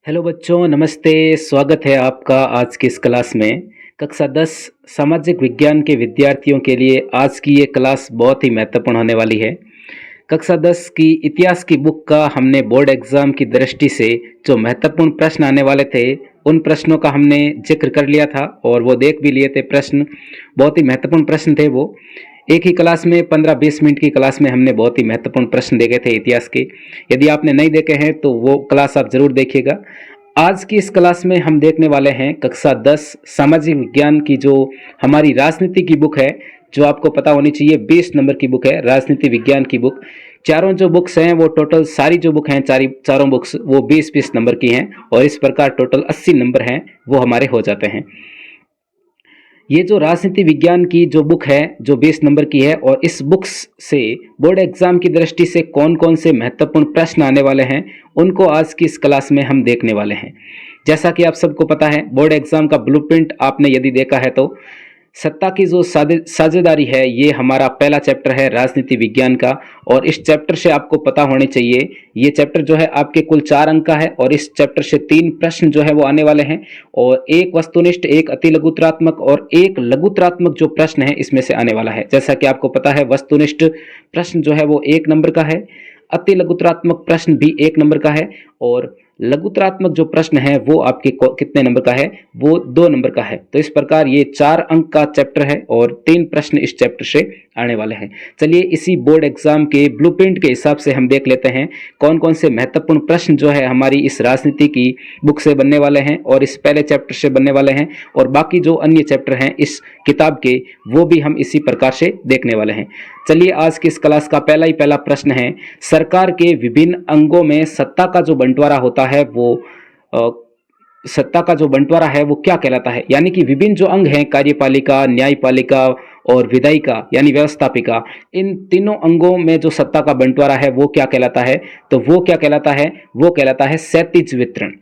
Hello बच्चों, नमस्ते। स्वागत है आपका आज की इस क्लास में। कक्षा 10 सामाजिक विज्ञान के विद्यार्थियों के लिए आज की ये क्लास बहुत ही महत्वपूर्ण होने वाली है। कक्षा 10 की इतिहास की बुक का हमने बोर्ड एग्जाम की दृष्टि से जो महत्वपूर्ण प्रश्न आने वाले थे उन प्रश्नों का हमने जिक्र कर लिया था और वो देख भी लिए थे। प्रश्न बहुत ही महत्वपूर्ण प्रश्न थे। वो एक ही क्लास में 15-20 मिनट की क्लास में हमने बहुत ही महत्वपूर्ण प्रश्न देखे थे इतिहास के। यदि आपने नहीं देखे हैं तो वो क्लास आप जरूर देखिएगा। आज की इस क्लास में हम देखने वाले हैं कक्षा 10 सामाजिक विज्ञान की जो हमारी राजनीति की बुक है, जो आपको पता होनी चाहिए 20 नंबर की बुक है, राजनीति विज्ञान की बुक। चारों जो बुक्स हैं वो टोटल सारी जो बुक हैं चारों बुक्स वो 20-20 नंबर की हैं और इस प्रकार टोटल 80 नंबर हैं वो हमारे हो जाते हैं। ये जो राजनीति विज्ञान की जो बुक है जो 20 नंबर की है और इस बुक्स से बोर्ड एग्जाम की दृष्टि से कौन कौन से महत्वपूर्ण प्रश्न आने वाले हैं उनको आज की इस क्लास में हम देखने वाले हैं। जैसा कि आप सबको पता है, बोर्ड एग्जाम का ब्लूप्रिंट आपने यदि देखा है तो सत्ता की जो साझेदारी है ये हमारा पहला चैप्टर है राजनीति विज्ञान का। और इस चैप्टर से आपको पता होने चाहिए, ये चैप्टर जो है आपके कुल 4 अंक का है और इस चैप्टर से 3 प्रश्न जो है वो आने वाले हैं और एक वस्तुनिष्ठ, एक अति लघुतरात्मक और एक लघुतरात्मक जो प्रश्न है इसमें से आने वाला है। जैसा कि आपको पता है वस्तुनिष्ठ प्रश्न जो है वो 1 नंबर का है, अति लघुतरात्मक प्रश्न भी 1 नंबर का है और लघुतरात्मक जो प्रश्न है वो आपके कितने नंबर का है, वो 2 नंबर का है। तो इस प्रकार ये 4 अंक का चैप्टर है और 3 प्रश्न इस चैप्टर से आने वाले हैं। चलिए इसी बोर्ड एग्जाम के ब्लूप्रिंट के हिसाब से हम देख लेते हैं कौन कौन से महत्वपूर्ण प्रश्न जो है हमारी इस राजनीति की बुक से बनने वाले हैं और इस पहले चैप्टर से बनने वाले हैं और बाकी जो अन्य चैप्टर हैं इस किताब के वो भी हम इसी प्रकार से देखने वाले हैं। चलिए आज की इस क्लास का पहला प्रश्न है, सरकार के विभिन्न अंगों में सत्ता का जो बंटवारा होता है वो सत्ता का जो बंटवारा है वो क्या कहलाता है। यानी कि विभिन्न जो अंग हैं, कार्यपालिका, न्यायपालिका और विधायिका यानी व्यवस्थापिका, इन तीनों अंगों में जो सत्ता का बंटवारा है वो क्या कहलाता है। तो वो क्या कहलाता है, वो कहलाता है क्षैतिज वितरण।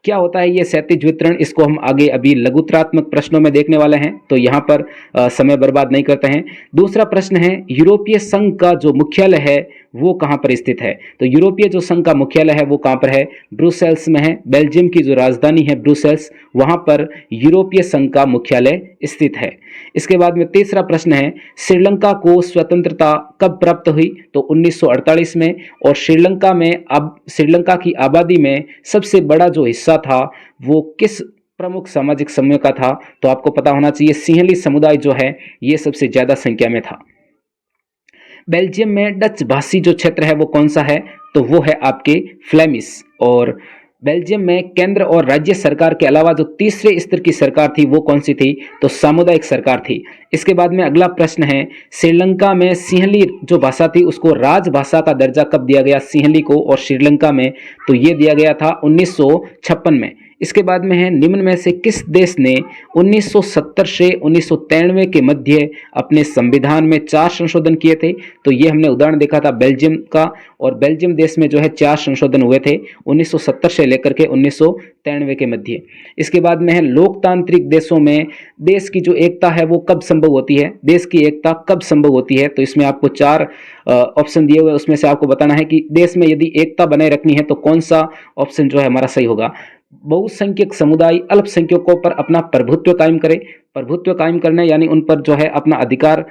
क्या होता है ये क्षैतिज वितरण, इसको हम आगे अभी लघुतरात्मक प्रश्नों में देखने वाले हैं, तो यहाँ पर समय बर्बाद नहीं करते हैं। दूसरा प्रश्न है, यूरोपीय संघ का जो मुख्यालय है वो कहाँ पर स्थित है। तो यूरोपीय जो संघ का मुख्यालय है वो कहाँ पर है, ब्रुसेल्स में है। बेल्जियम की जो राजधानी है ब्रुसेल्स, वहां पर यूरोपीय संघ का मुख्यालय स्थित है। इसके बाद में तीसरा प्रश्न है, श्रीलंका को स्वतंत्रता कब प्राप्त हुई। तो 1948 में। और श्रीलंका की आबादी में सबसे बड़ा जो हिस्सा था वो किस प्रमुख सामाजिक समूह का था। तो आपको पता होना चाहिए सिंहली समुदाय जो है ये सबसे ज्यादा संख्या में था। बेल्जियम में डच भाषी जो क्षेत्र है वो कौन सा है, तो वो है आपके फ्लेमिश। और बेल्जियम में केंद्र और राज्य सरकार के अलावा जो तीसरे स्तर की सरकार थी वो कौन सी थी, तो सामुदायिक सरकार थी। इसके बाद में अगला प्रश्न है, श्रीलंका में सिंहली जो भाषा थी उसको राजभाषा का दर्जा कब दिया गया सिंहली को और श्रीलंका में, तो ये दिया गया था 1956 में। इसके बाद में है, निम्न में से किस देश ने 1970 से 1993 के मध्य अपने संविधान में 4 संशोधन किए थे। तो ये हमने उदाहरण देखा था बेल्जियम का, और बेल्जियम देश में जो है 4 संशोधन हुए थे 1970 से लेकर के 1993 के मध्य। इसके बाद में है, लोकतांत्रिक देशों में देश की जो एकता है वो कब संभव होती है, देश की एकता कब संभव होती है। तो इसमें आपको 4 ऑप्शन दिए हुए, उसमें से आपको बताना है कि देश में यदि एकता बनाए रखनी है तो कौन सा ऑप्शन जो है हमारा सही होगा। बहुसंख्यक समुदाय अल्पसंख्यकों पर अपना प्रभुत्व कायम करे। प्रभुत्व कायम करना यानी उन पर जो है अपना अधिकार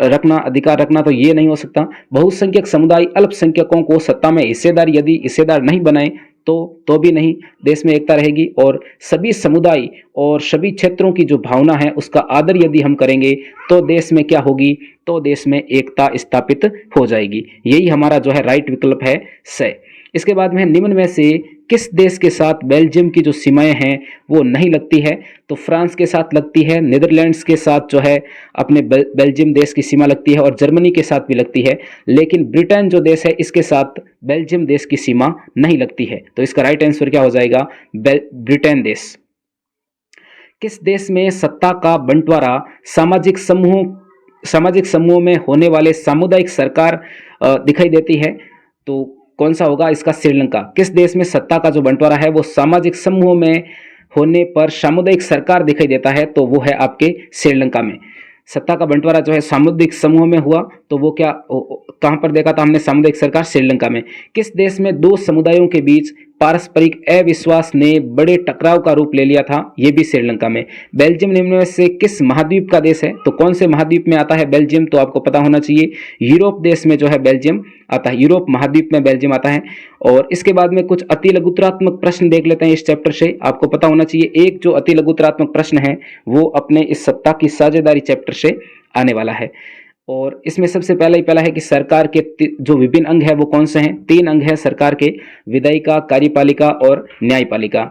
रखना, तो ये नहीं हो सकता। बहुसंख्यक समुदाय अल्पसंख्यकों को सत्ता में हिस्सेदार नहीं बनाए तो भी नहीं, देश में एकता रहेगी। और सभी समुदाय और सभी क्षेत्रों की जो भावना है उसका आदर यदि हम करेंगे तो देश में क्या होगी, तो देश में एकता स्थापित हो जाएगी। यही हमारा जो है राइट विकल्प है से। इसके बाद में निम्न में से किस देश के साथ बेल्जियम की जो सीमाएं हैं वो नहीं लगती है। तो फ्रांस के साथ लगती है, नीदरलैंड्स के साथ जो है अपने बेल्जियम देश की सीमा लगती है और जर्मनी के साथ भी लगती है, लेकिन ब्रिटेन जो देश है इसके साथ बेल्जियम देश की सीमा नहीं लगती है। तो इसका राइट आंसर क्या हो जाएगा, ब्रिटेन देश। किस देश में सत्ता का बंटवारा सामाजिक समूह में होने वाले सामुदायिक सरकार दिखाई देती है। तो कौन सा होगा इसका, श्रीलंका। किस देश में सत्ता का जो बंटवारा है वो सामाजिक समूह में होने पर सामुदायिक सरकार दिखाई देता है, तो वो है आपके श्रीलंका में। सत्ता का बंटवारा जो है सामुदायिक समूह में हुआ, तो वो कहाँ पर देखा था हमने, सामुदायिक सरकार श्रीलंका में। किस देश में 2 समुदायों के बीच पारस्परिक अविश्वास ने बड़े टकराव का रूप ले लिया था, ये भी श्रीलंका में। बेल्जियम निम्न में से किस महाद्वीप का देश है? तो कौन से महाद्वीप में आता है बेल्जियम? तो आपको पता होना चाहिए यूरोप देश में जो है बेल्जियम आता है, यूरोप महाद्वीप में बेल्जियम आता है। और इसके बाद में कुछ अति लघुतरात्मक प्रश्न देख लेते हैं इस चैप्टर से, आपको पता होना चाहिए। एक जो अति लघुतरात्मक प्रश्न है वो अपने इस सत्ता की साझेदारी चैप्टर से आने वाला है। और इसमें सबसे पहला है कि सरकार के जो विभिन्न अंग है वो कौन से हैं? 3 अंग है सरकार के, विधायिका, कार्यपालिका और न्यायपालिका।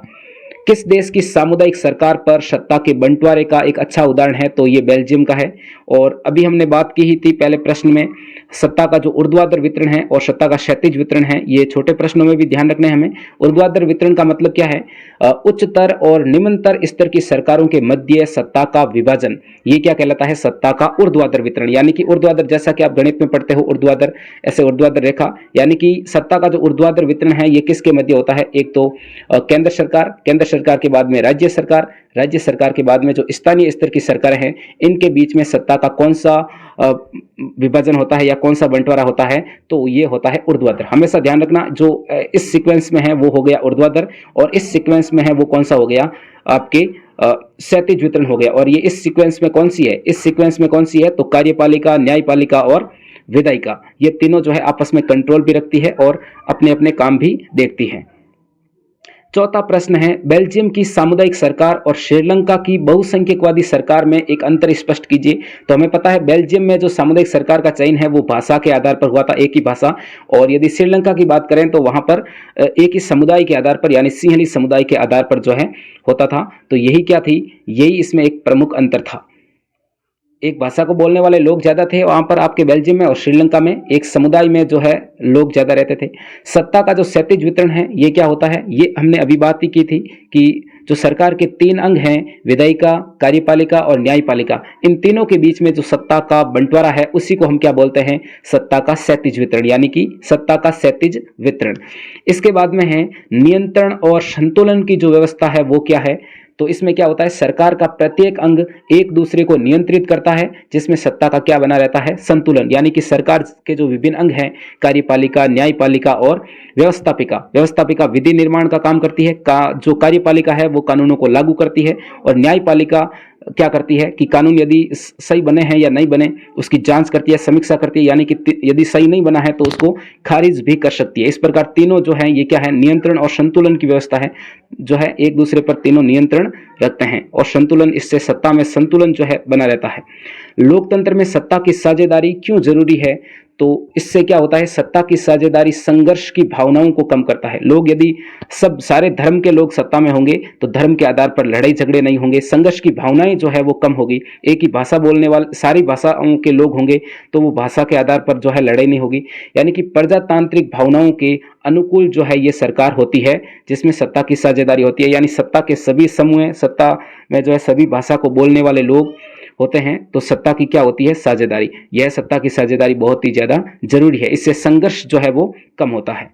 किस देश की सामुदायिक सरकार पर सत्ता के बंटवारे का एक अच्छा उदाहरण है? तो ये बेल्जियम का है। और अभी हमने बात की ही थी पहले प्रश्न में, सत्ता का जो ऊर्ध्वाधर वितरण है और सत्ता का क्षैतिज वितरण है, ये छोटे प्रश्नों में भी ध्यान रखना है हमें। ऊर्ध्वाधर वितरण का मतलब क्या है? उच्चतर और निम्नतर स्तर की सरकारों के मध्य सत्ता का विभाजन, ये क्या कहलाता है? सत्ता का ऊर्ध्वाधर वितरण। यानी कि ऊर्ध्वाधर, जैसा कि आप गणित में पढ़ते हो ऊर्ध्वाधर, ऐसे ऊर्ध्वाधर रेखा, यानी कि सत्ता का जो ऊर्ध्वाधर वितरण है ये किसके मध्य होता है? एक तो केंद्र सरकार के बाद में राज्य सरकार के बाद में जो स्थानीय स्तर की सरकारें हैं, इनके बीच में सत्ता का कौन सा विभाजन होता है या कौन सा बंटवारा होता है? तो ये होता है ऊर्ध्वाधर। हमेशा ध्यान रखना, जो इस सीक्वेंस में है वो हो गया ऊर्ध्वाधर, और इस सीक्वेंस में है वो कौन सा हो गया? आपके क्षैतिज वितरण हो गया। और ये इस सीक्वेंस में कौन सी है? इस सीक्वेंस में कौन सी है? तो कार्यपालिका, न्यायपालिका और विधायिका, ये तीनों जो है आपस में कंट्रोल भी रखती है और अपने अपने काम भी देखती है। चौथा प्रश्न है, बेल्जियम की सामुदायिक सरकार और श्रीलंका की बहुसंख्यकवादी सरकार में एक अंतर स्पष्ट कीजिए। तो हमें पता है बेल्जियम में जो सामुदायिक सरकार का चयन है वो भाषा के आधार पर हुआ था, एक ही भाषा। और यदि श्रीलंका की बात करें तो वहां पर एक ही समुदाय के आधार पर, यानी सिंहली समुदाय के आधार पर जो है होता था। तो यही क्या थी? यही इसमें एक प्रमुख अंतर था। एक भाषा को बोलने वाले लोग ज्यादा थे वहां पर आपके बेल्जियम में, और श्रीलंका में एक समुदाय में जो है लोग ज्यादा रहते थे। सत्ता का जो क्षैतिज वितरण है ये क्या होता है? ये हमने अभी बात ही की थी कि जो सरकार के 3 अंग हैं, विधायिका, कार्यपालिका और न्यायपालिका, इन तीनों के बीच में जो सत्ता का बंटवारा है उसी को हम क्या बोलते हैं? सत्ता का क्षैतिज वितरण, यानी कि सत्ता का क्षैतिज वितरण। इसके बाद में है नियंत्रण और संतुलन की जो व्यवस्था है वो क्या है? तो इसमें क्या होता है? सरकार का प्रत्येक अंग एक दूसरे को नियंत्रित करता है, जिसमें सत्ता का क्या बना रहता है? संतुलन। यानी कि सरकार के जो विभिन्न अंग हैं, कार्यपालिका, न्यायपालिका और व्यवस्थापिका विधि निर्माण का काम करती है, जो कार्यपालिका है वो कानूनों को लागू करती है, और न्यायपालिका क्या करती है कि कानून यदि सही बने हैं या नहीं बने उसकी जांच करती है, समीक्षा करती है, यानी कि यदि सही नहीं बना है तो उसको खारिज भी कर सकती है। इस प्रकार तीनों जो है ये क्या है? नियंत्रण और संतुलन की व्यवस्था है, जो है एक दूसरे पर तीनों नियंत्रण रखते हैं, और संतुलन, इससे सत्ता में संतुलन जो है बना रहता है। लोकतंत्र में सत्ता की साझेदारी क्यों जरूरी है? तो इससे क्या होता है? सत्ता की साझेदारी संघर्ष की भावनाओं को कम करता है। लोग यदि सारे धर्म के लोग सत्ता में होंगे तो धर्म के आधार पर लड़ाई झगड़े नहीं होंगे, संघर्ष की भावनाएं जो है वो कम होगी। एक ही भाषा बोलने वाले सारी भाषाओं के लोग होंगे तो वो भाषा के आधार पर जो है लड़ाई नहीं होगी। यानी कि प्रजातांत्रिक भावनाओं के अनुकूल जो है ये सरकार होती है, जिसमें सत्ता की साझेदारी होती है। यानी सत्ता के सभी समूह, सत्ता में जो है सभी भाषा को बोलने वाले लोग होते हैं, तो सत्ता की क्या होती है? साझेदारी। यह सत्ता की साझेदारी बहुत ही ज्यादा जरूरी है, इससे संघर्ष जो है वो कम होता है।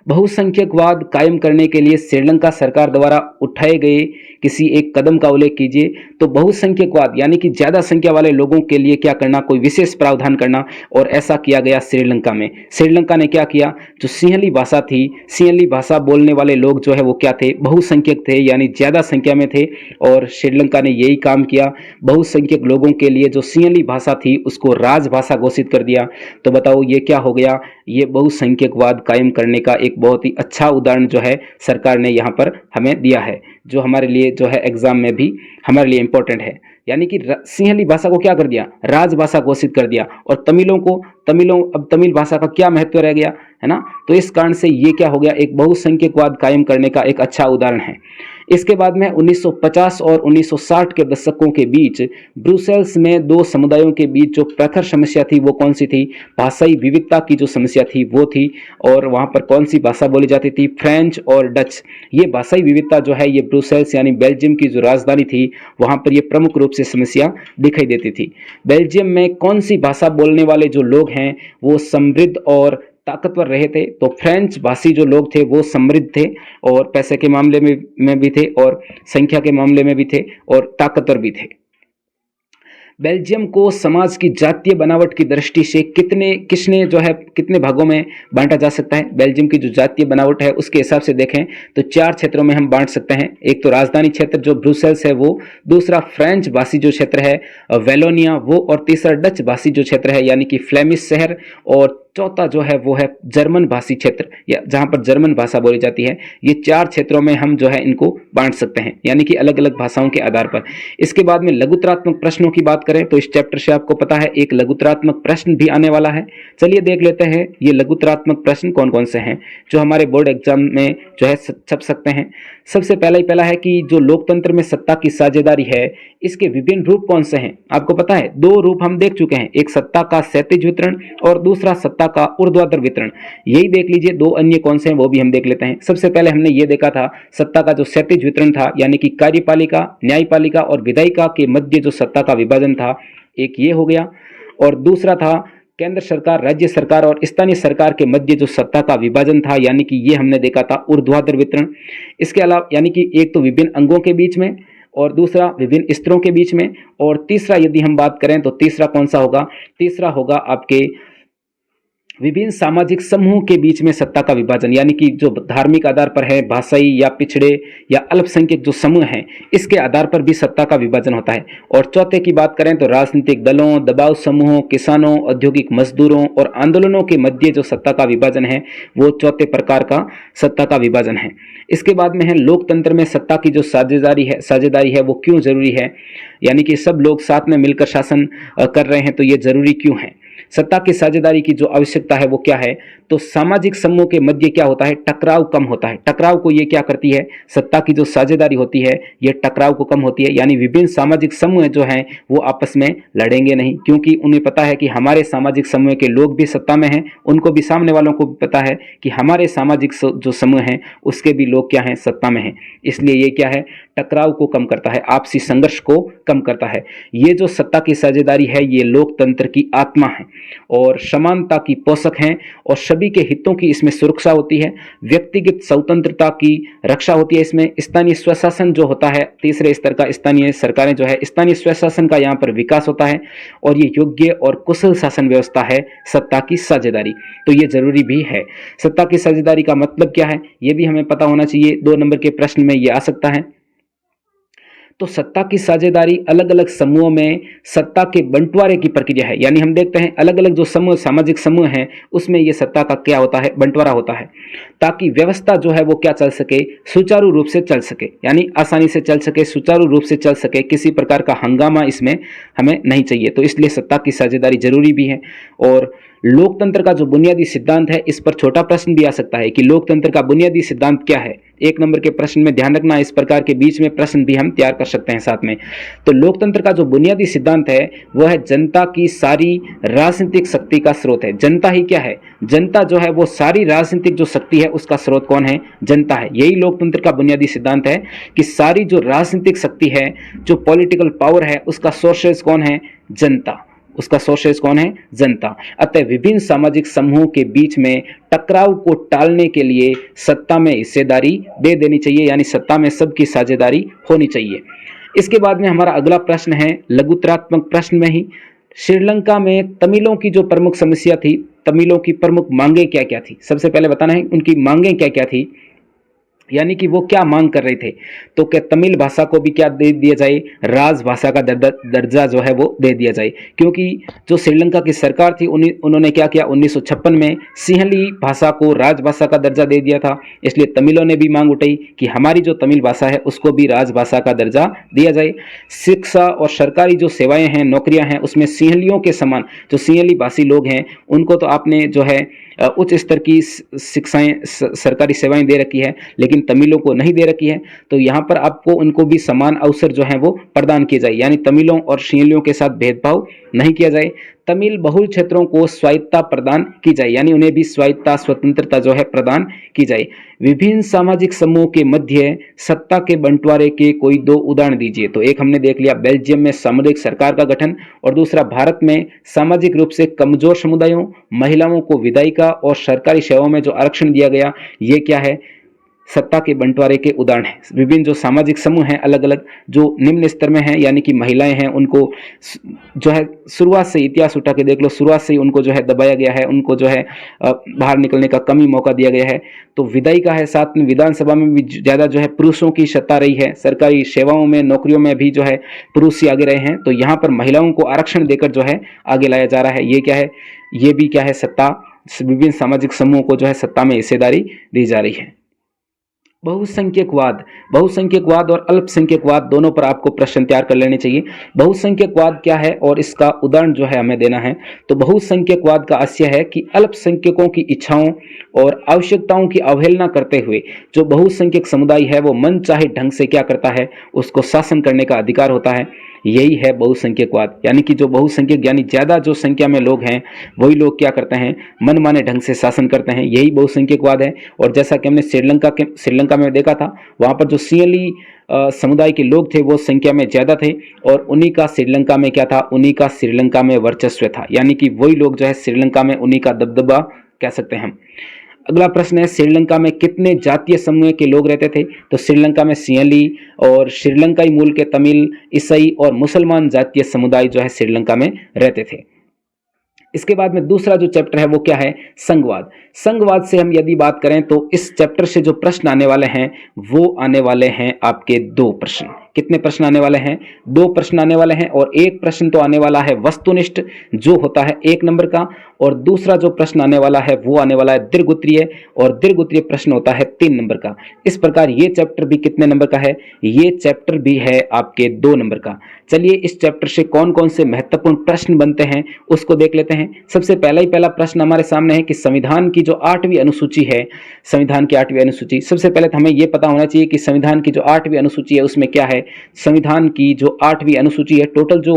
बहुसंख्यकवाद कायम करने के लिए श्रीलंका सरकार द्वारा उठाए गए किसी एक कदम का उल्लेख कीजिए। तो बहुसंख्यकवाद यानी कि ज्यादा संख्या वाले लोगों के लिए क्या करना? कोई विशेष प्रावधान करना, और ऐसा किया गया श्रीलंका में। श्रीलंका ने क्या किया? जो सिंहली भाषा थी, सिंहली भाषा बोलने वाले लोग जो है वो क्या थे? बहुसंख्यक थे, यानी ज्यादा संख्या में थे, और श्रीलंका ने यही काम किया। बहुसंख्यक लोगों के लिए जो सिंहली भाषा थी उसको राजभाषा घोषित कर दिया। तो बताओ ये क्या हो गया? ये बहुसंख्यकवाद कायम करने का एक बहुत ही अच्छा उदाहरण जो है सरकार ने यहाँ पर हमें दिया है, जो हमारे लिए जो है एग्जाम में भी हमारे लिए इंपॉर्टेंट है। यानी कि सिंहली भाषा को क्या कर दिया? राजभाषा घोषित कर दिया। और अब तमिल भाषा का क्या महत्व रह गया, है ना? तो इस कारण से ये क्या हो गया? एक बहुसंख्यकवाद कायम करने का एक अच्छा उदाहरण है। इसके बाद में 1950 और 1960 के दशकों के बीच ब्रुसेल्स में 2 समुदायों के बीच जो प्रखर समस्या थी वो कौन सी थी? भाषाई विविधता की जो समस्या थी वो थी। और वहां पर कौन सी भाषा बोली जाती थी? फ्रेंच और डच। ये भाषाई विविधता जो है ये ब्रुसेल्स यानी बेल्जियम की जो राजधानी थी वहां पर ये प्रमुख रूप से समस्या दिखाई देती थी। बेल्जियम में कौन सी भाषा बोलने वाले जो लोग हैं वो समृद्ध और ताकतवर रहे थे? तो फ्रेंच भाषी जो लोग थे वो समृद्ध थे, और पैसे के मामले में भी थे, और संख्या के मामले में भी थे, और ताकतवर भी थे। बेल्जियम को समाज की जातीय बनावट की दृष्टि से कितने भागों में बांटा जा सकता है? बेल्जियम की जो जातीय बनावट है उसके हिसाब से देखें तो 4 क्षेत्रों में हम बांट सकते हैं। एक तो राजधानी क्षेत्र जो ब्रुसेल्स है वो, दूसरा फ्रेंच भाषी जो क्षेत्र है वेलोनिया वो, और तीसरा डच भाषी जो क्षेत्र है यानी कि फ्लेमिश शहर, और चौथा जो है वो है जर्मन भाषी क्षेत्र या जहां पर जर्मन भाषा बोली जाती है। ये 4 क्षेत्रों में हम जो है इनको बांट सकते हैं यानी कि अलग अलग भाषाओं के आधार पर। इसके बाद में लघुतरात्मक प्रश्नों की बात करें तो इस चैप्टर से आपको पता है एक लघुतरात्मक प्रश्न भी आने वाला है। चलिए देख लेते हैं ये लघुतरात्मक प्रश्न कौन कौन से हैं जो हमारे बोर्ड एग्जाम में जो है छप सकते हैं। सबसे पहला है कि जो लोकतंत्र में सत्ता की साझेदारी है इसके विभिन्न रूप कौन से हैं? आपको पता है 2 रूप हम देख चुके हैं, एक सत्ता का क्षैतिज वितरण और दूसरा सत्ता का ऊर्ध्वाधर वितरण। यही देख लीजिए 2 अन्य कौन से हैं वो भी हम देख लेते हैं। सबसे पहले हमने ये देखा था सत्ता का जो क्षैतिज वितरण था यानी कि कार्यपालिका, न्यायपालिका और विधायिका के मध्य जो सत्ता का विभाजन था, एक ये हो गया। और दूसरा था केंद्र सरकार, राज्य सरकार और स्थानीय सरकार के मध्य जो सत्ता का विभाजन था यानी कि ये हमने देखा था ऊर्ध्वाधर वितरण। इसके अलावा यानी कि एक तो विभिन्न अंगों के बीच में और दूसरा विभिन्न स्तरों के बीच में, और तीसरा यदि हम बात करें तो तीसरा कौन सा होगा? तीसरा होगा आपके विभिन्न सामाजिक समूहों के बीच में सत्ता का विभाजन यानी कि जो धार्मिक आधार पर है, भाषाई या पिछड़े या अल्पसंख्यक जो समूह हैं इसके आधार पर भी सत्ता का विभाजन होता है। और चौथे की बात करें तो राजनीतिक दलों, दबाव समूहों, किसानों, औद्योगिक मजदूरों और आंदोलनों के मध्य जो सत्ता का विभाजन है वो चौथे प्रकार का सत्ता का विभाजन है। इसके बाद में है लोकतंत्र में सत्ता की जो साझेदारी है वो क्यों जरूरी है, यानी कि सब लोग साथ में मिलकर शासन कर रहे हैं तो ये जरूरी क्यों है। सत्ता की साझेदारी की जो आवश्यकता है वो क्या है? तो सामाजिक समूह के मध्य क्या होता है? टकराव कम होता है। टकराव को ये क्या करती है? सत्ता की जो साझेदारी होती है ये टकराव को कम होती है, यानी विभिन्न सामाजिक समूह जो हैं वो आपस में लड़ेंगे नहीं, क्योंकि उन्हें पता है कि हमारे सामाजिक समूह के लोग भी सत्ता में हैं, उनको भी, सामने वालों को भी पता है कि हमारे सामाजिक जो समूह हैं उसके भी लोग क्या हैं? सत्ता में हैं। इसलिए ये क्या है? टकराव को कम करता है, आपसी संघर्ष को कम करता है। ये जो सत्ता की साझेदारी है ये लोकतंत्र की आत्मा है और समानता की पोषक है और सभी के हितों की इसमें सुरक्षा होती है। व्यक्तिगत स्वतंत्रता की रक्षा होती है इसमें। स्थानीय स्वशासन जो होता है, तीसरे स्तर का स्थानीय सरकारें जो है, स्थानीय स्वशासन का यहाँ पर विकास होता है और ये योग्य और कुशल शासन व्यवस्था है सत्ता की साझेदारी। तो ये जरूरी भी है। सत्ता की साझेदारी का मतलब क्या है ये भी हमें पता होना चाहिए। 2 नंबर के प्रश्न में ये आ सकता है। तो सत्ता की साझेदारी अलग अलग समूहों में सत्ता के बंटवारे की प्रक्रिया है, यानी हम देखते हैं अलग अलग जो समूह, सामाजिक समूह हैं उसमें ये सत्ता का क्या होता है? बंटवारा होता है, ताकि व्यवस्था जो है वो क्या चल सके? सुचारू रूप से चल सके, यानी आसानी से चल सके, सुचारू रूप से चल सके, किसी प्रकार का हंगामा इसमें हमें नहीं चाहिए। तो इसलिए सत्ता की साझेदारी जरूरी भी है। और लोकतंत्र का जो बुनियादी सिद्धांत है, इस पर छोटा प्रश्न भी आ सकता है कि लोकतंत्र का बुनियादी सिद्धांत क्या है। 1 नंबर के प्रश्न में ध्यान रखना, इस प्रकार के बीच में प्रश्न भी हम तैयार कर सकते हैं साथ में। तो लोकतंत्र का जो बुनियादी सिद्धांत है वह है जनता की सारी राजनीतिक शक्ति का स्रोत है। जनता ही क्या है? जनता जो है वो सारी राजनीतिक जो शक्ति है उसका स्रोत कौन है? जनता है। यही लोकतंत्र का बुनियादी सिद्धांत है कि सारी जो राजनीतिक शक्ति है, जो पॉलिटिकल पावर है, उसका सोर्सेज कौन है? जनता। उसका सोर्सेज कौन है? जनता। अतः विभिन्न सामाजिक समूहों के बीच में टकराव को टालने के लिए सत्ता में हिस्सेदारी दे देनी चाहिए, यानी सत्ता में सबकी साझेदारी होनी चाहिए। इसके बाद में हमारा अगला प्रश्न है लघुतरात्मक प्रश्न में ही, श्रीलंका में तमिलों की जो प्रमुख समस्या थी, तमिलों की प्रमुख मांगे क्या क्या थी? सबसे पहले बताना है उनकी मांगे क्या क्या थी, यानी कि वो क्या मांग कर रहे थे। तो क्या तमिल भाषा को भी क्या दे दिया जाए? राजभाषा का दर्जा जो है वो दे दिया जाए, क्योंकि जो श्रीलंका की सरकार थी उन्होंने क्या किया? 1956 में सिंहली भाषा को राजभाषा का दर्जा दे दिया था। इसलिए तमिलों ने भी मांग उठाई कि हमारी जो तमिल भाषा है उसको भी राजभाषा का दर्जा दिया जाए। शिक्षा और सरकारी जो सेवाएं हैं, नौकरियां हैं, उसमें सिंहलियों के समान जो सिंहली भाषी लोग हैं उनको तो आपने जो है उच्च स्तर की शिक्षाएं, सरकारी सेवाएं दे रखी है, लेकिन तमिलों को नहीं दे रखी है। तो यहाँ पर आपको उनको भी समान अवसर जो है वो प्रदान किए जाए, यानी तमिलों और सिंहलियों के साथ भेदभाव नहीं किया जाए। तमिल बहुल क्षेत्रों को स्वायत्तता प्रदान की जाए, यानी उन्हें भी स्वायत्तता, स्वतंत्रता जो है प्रदान की जाए। विभिन्न सामाजिक समूहों के मध्य सत्ता के बंटवारे के कोई 2 उदाहरण दीजिए। तो एक हमने देख लिया बेल्जियम में सामुदायिक सरकार का गठन, और दूसरा भारत में सामाजिक रूप से कमजोर समुदायों, महिलाओं को विधायिका और सरकारी सेवाओं में जो आरक्षण दिया गया, ये क्या है? सत्ता के बंटवारे के उदाहरण हैं। विभिन्न जो सामाजिक समूह हैं अलग अलग, जो निम्न स्तर में हैं यानी कि महिलाएं हैं, उनको जो है शुरुआत से इतिहास उठा के देख लो, शुरुआत से ही उनको जो है दबाया गया है, उनको जो है बाहर निकलने का कम ही मौका दिया गया है। तो विधायिका है, साथ में विधानसभा में भी ज़्यादा जो है पुरुषों की सत्ता रही है। सरकारी सेवाओं में, नौकरियों में भी जो है पुरुष ही आगे रहे हैं। तो यहाँ पर महिलाओं को आरक्षण देकर जो है आगे लाया जा रहा है। ये क्या है, ये भी क्या है, सत्ता, विभिन्न सामाजिक समूहों को जो है सत्ता में हिस्सेदारी दी जा रही है। बहुसंख्यकवाद और अल्पसंख्यकवाद दोनों पर आपको प्रश्न तैयार कर लेने चाहिए। बहुसंख्यकवाद क्या है और इसका उदाहरण जो है हमें देना है। तो बहुसंख्यकवाद का आशय है कि अल्पसंख्यकों की इच्छाओं और आवश्यकताओं की अवहेलना करते हुए जो बहुसंख्यक समुदाय है वो मन चाहे ढंग से क्या करता है, उसको शासन करने का अधिकार होता है। यही है बहुसंख्यकवाद, यानी कि जो बहुसंख्यक यानी ज्यादा जो संख्या में लोग हैं वही लोग क्या करते हैं, मनमाने ढंग से शासन करते हैं। यही बहुसंख्यकवाद है। और जैसा कि हमने श्रीलंका में देखा था, वहां पर जो सिंहली समुदाय के लोग थे वो संख्या में ज्यादा थे और उन्हीं का श्रीलंका में क्या था, उन्हीं का श्रीलंका में वर्चस्व था, यानी कि वही लोग जो है श्रीलंका में, उन्हीं का दबदबा कह सकते हैं हम। अगला प्रश्न है, श्रीलंका में कितने जातीय समूह के लोग रहते थे? तो श्रीलंका में सिंहली और श्रीलंकाई मूल के तमिल, ईसाई और मुसलमान जातीय समुदाय जो है श्रीलंका में रहते थे। इसके बाद में दूसरा जो चैप्टर है वो क्या है, संघवाद। संघवाद से हम यदि बात करें तो इस चैप्टर से जो प्रश्न आने वाले हैं वो आने वाले हैं आपके 2 प्रश्न। कितने प्रश्न आने वाले हैं? 2 प्रश्न आने वाले हैं। और एक प्रश्न तो आने वाला है वस्तुनिष्ठ जो होता है 1 नंबर का, और दूसरा जो प्रश्न आने वाला है वो आने वाला है दीर्घोत्तरीय, और दीर्घोत्तरीय प्रश्न होता है 3 नंबर का। इस प्रकार ये चैप्टर भी कितने नंबर का है? ये चैप्टर भी है आपके 2 नंबर का। चलिए इस चैप्टर से कौन कौन से महत्वपूर्ण प्रश्न बनते हैं उसको देख लेते हैं। सबसे पहला प्रश्न हमारे सामने है कि संविधान की जो 8वीं अनुसूची है, संविधान की 8वीं अनुसूची, सबसे पहले तो हमें यह पता होना चाहिए कि संविधान की जो 8वीं अनुसूची है उसमें क्या है। संविधान की जो 8वीं अनुसूची है, टोटल जो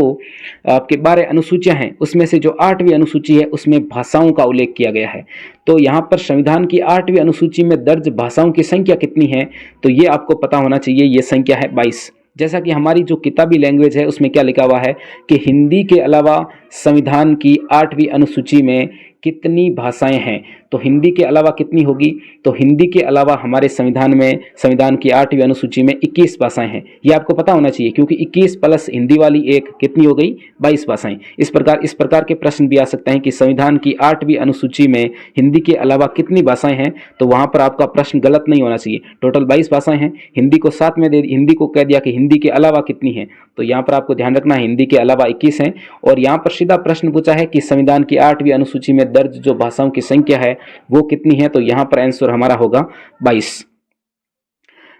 आपके 12 अनुसूचियां हैं उसमें से जो 8वीं अनुसूची है उसमें भाषाओं का उल्लेख किया गया है। तो यहां पर संविधान की 8वीं अनुसूची में दर्ज भाषाओं की संख्या कितनी है, तो ये आपको पता होना चाहिए। ये संख्या है 22। जैसा कि हमारी जो किताबी लैंग्वेज है उसमें क्या लिखा हुआ है कि हिंदी के अलावा संविधान की 8वीं अनुसूची में कितनी भाषाएं हैं, तो हिंदी के अलावा कितनी होगी, तो हिंदी के अलावा हमारे संविधान की 8वीं अनुसूची में 21 भाषाएं हैं। ये आपको पता होना चाहिए, क्योंकि 21 प्लस हिंदी वाली एक कितनी हो गई, 22 भाषाएं। इस प्रकार के प्रश्न भी आ सकते हैं कि संविधान की 8वीं अनुसूची में हिंदी के अलावा कितनी भाषाएं हैं, तो वहां पर आपका प्रश्न गलत नहीं होना चाहिए। टोटल 22 भाषाएं हैं, हिंदी को साथ में हिंदी को कह दिया कि हिंदी के अलावा कितनी है, तो यहाँ पर आपको ध्यान रखना है हिंदी के अलावा 21 हैं। और यहाँ पर सीधा प्रश्न पूछा है कि संविधान की 8वीं अनुसूची में दर्ज जो भाषाओं की संख्या है वो कितनी है, तो यहाँ पर आंसर हमारा होगा 22।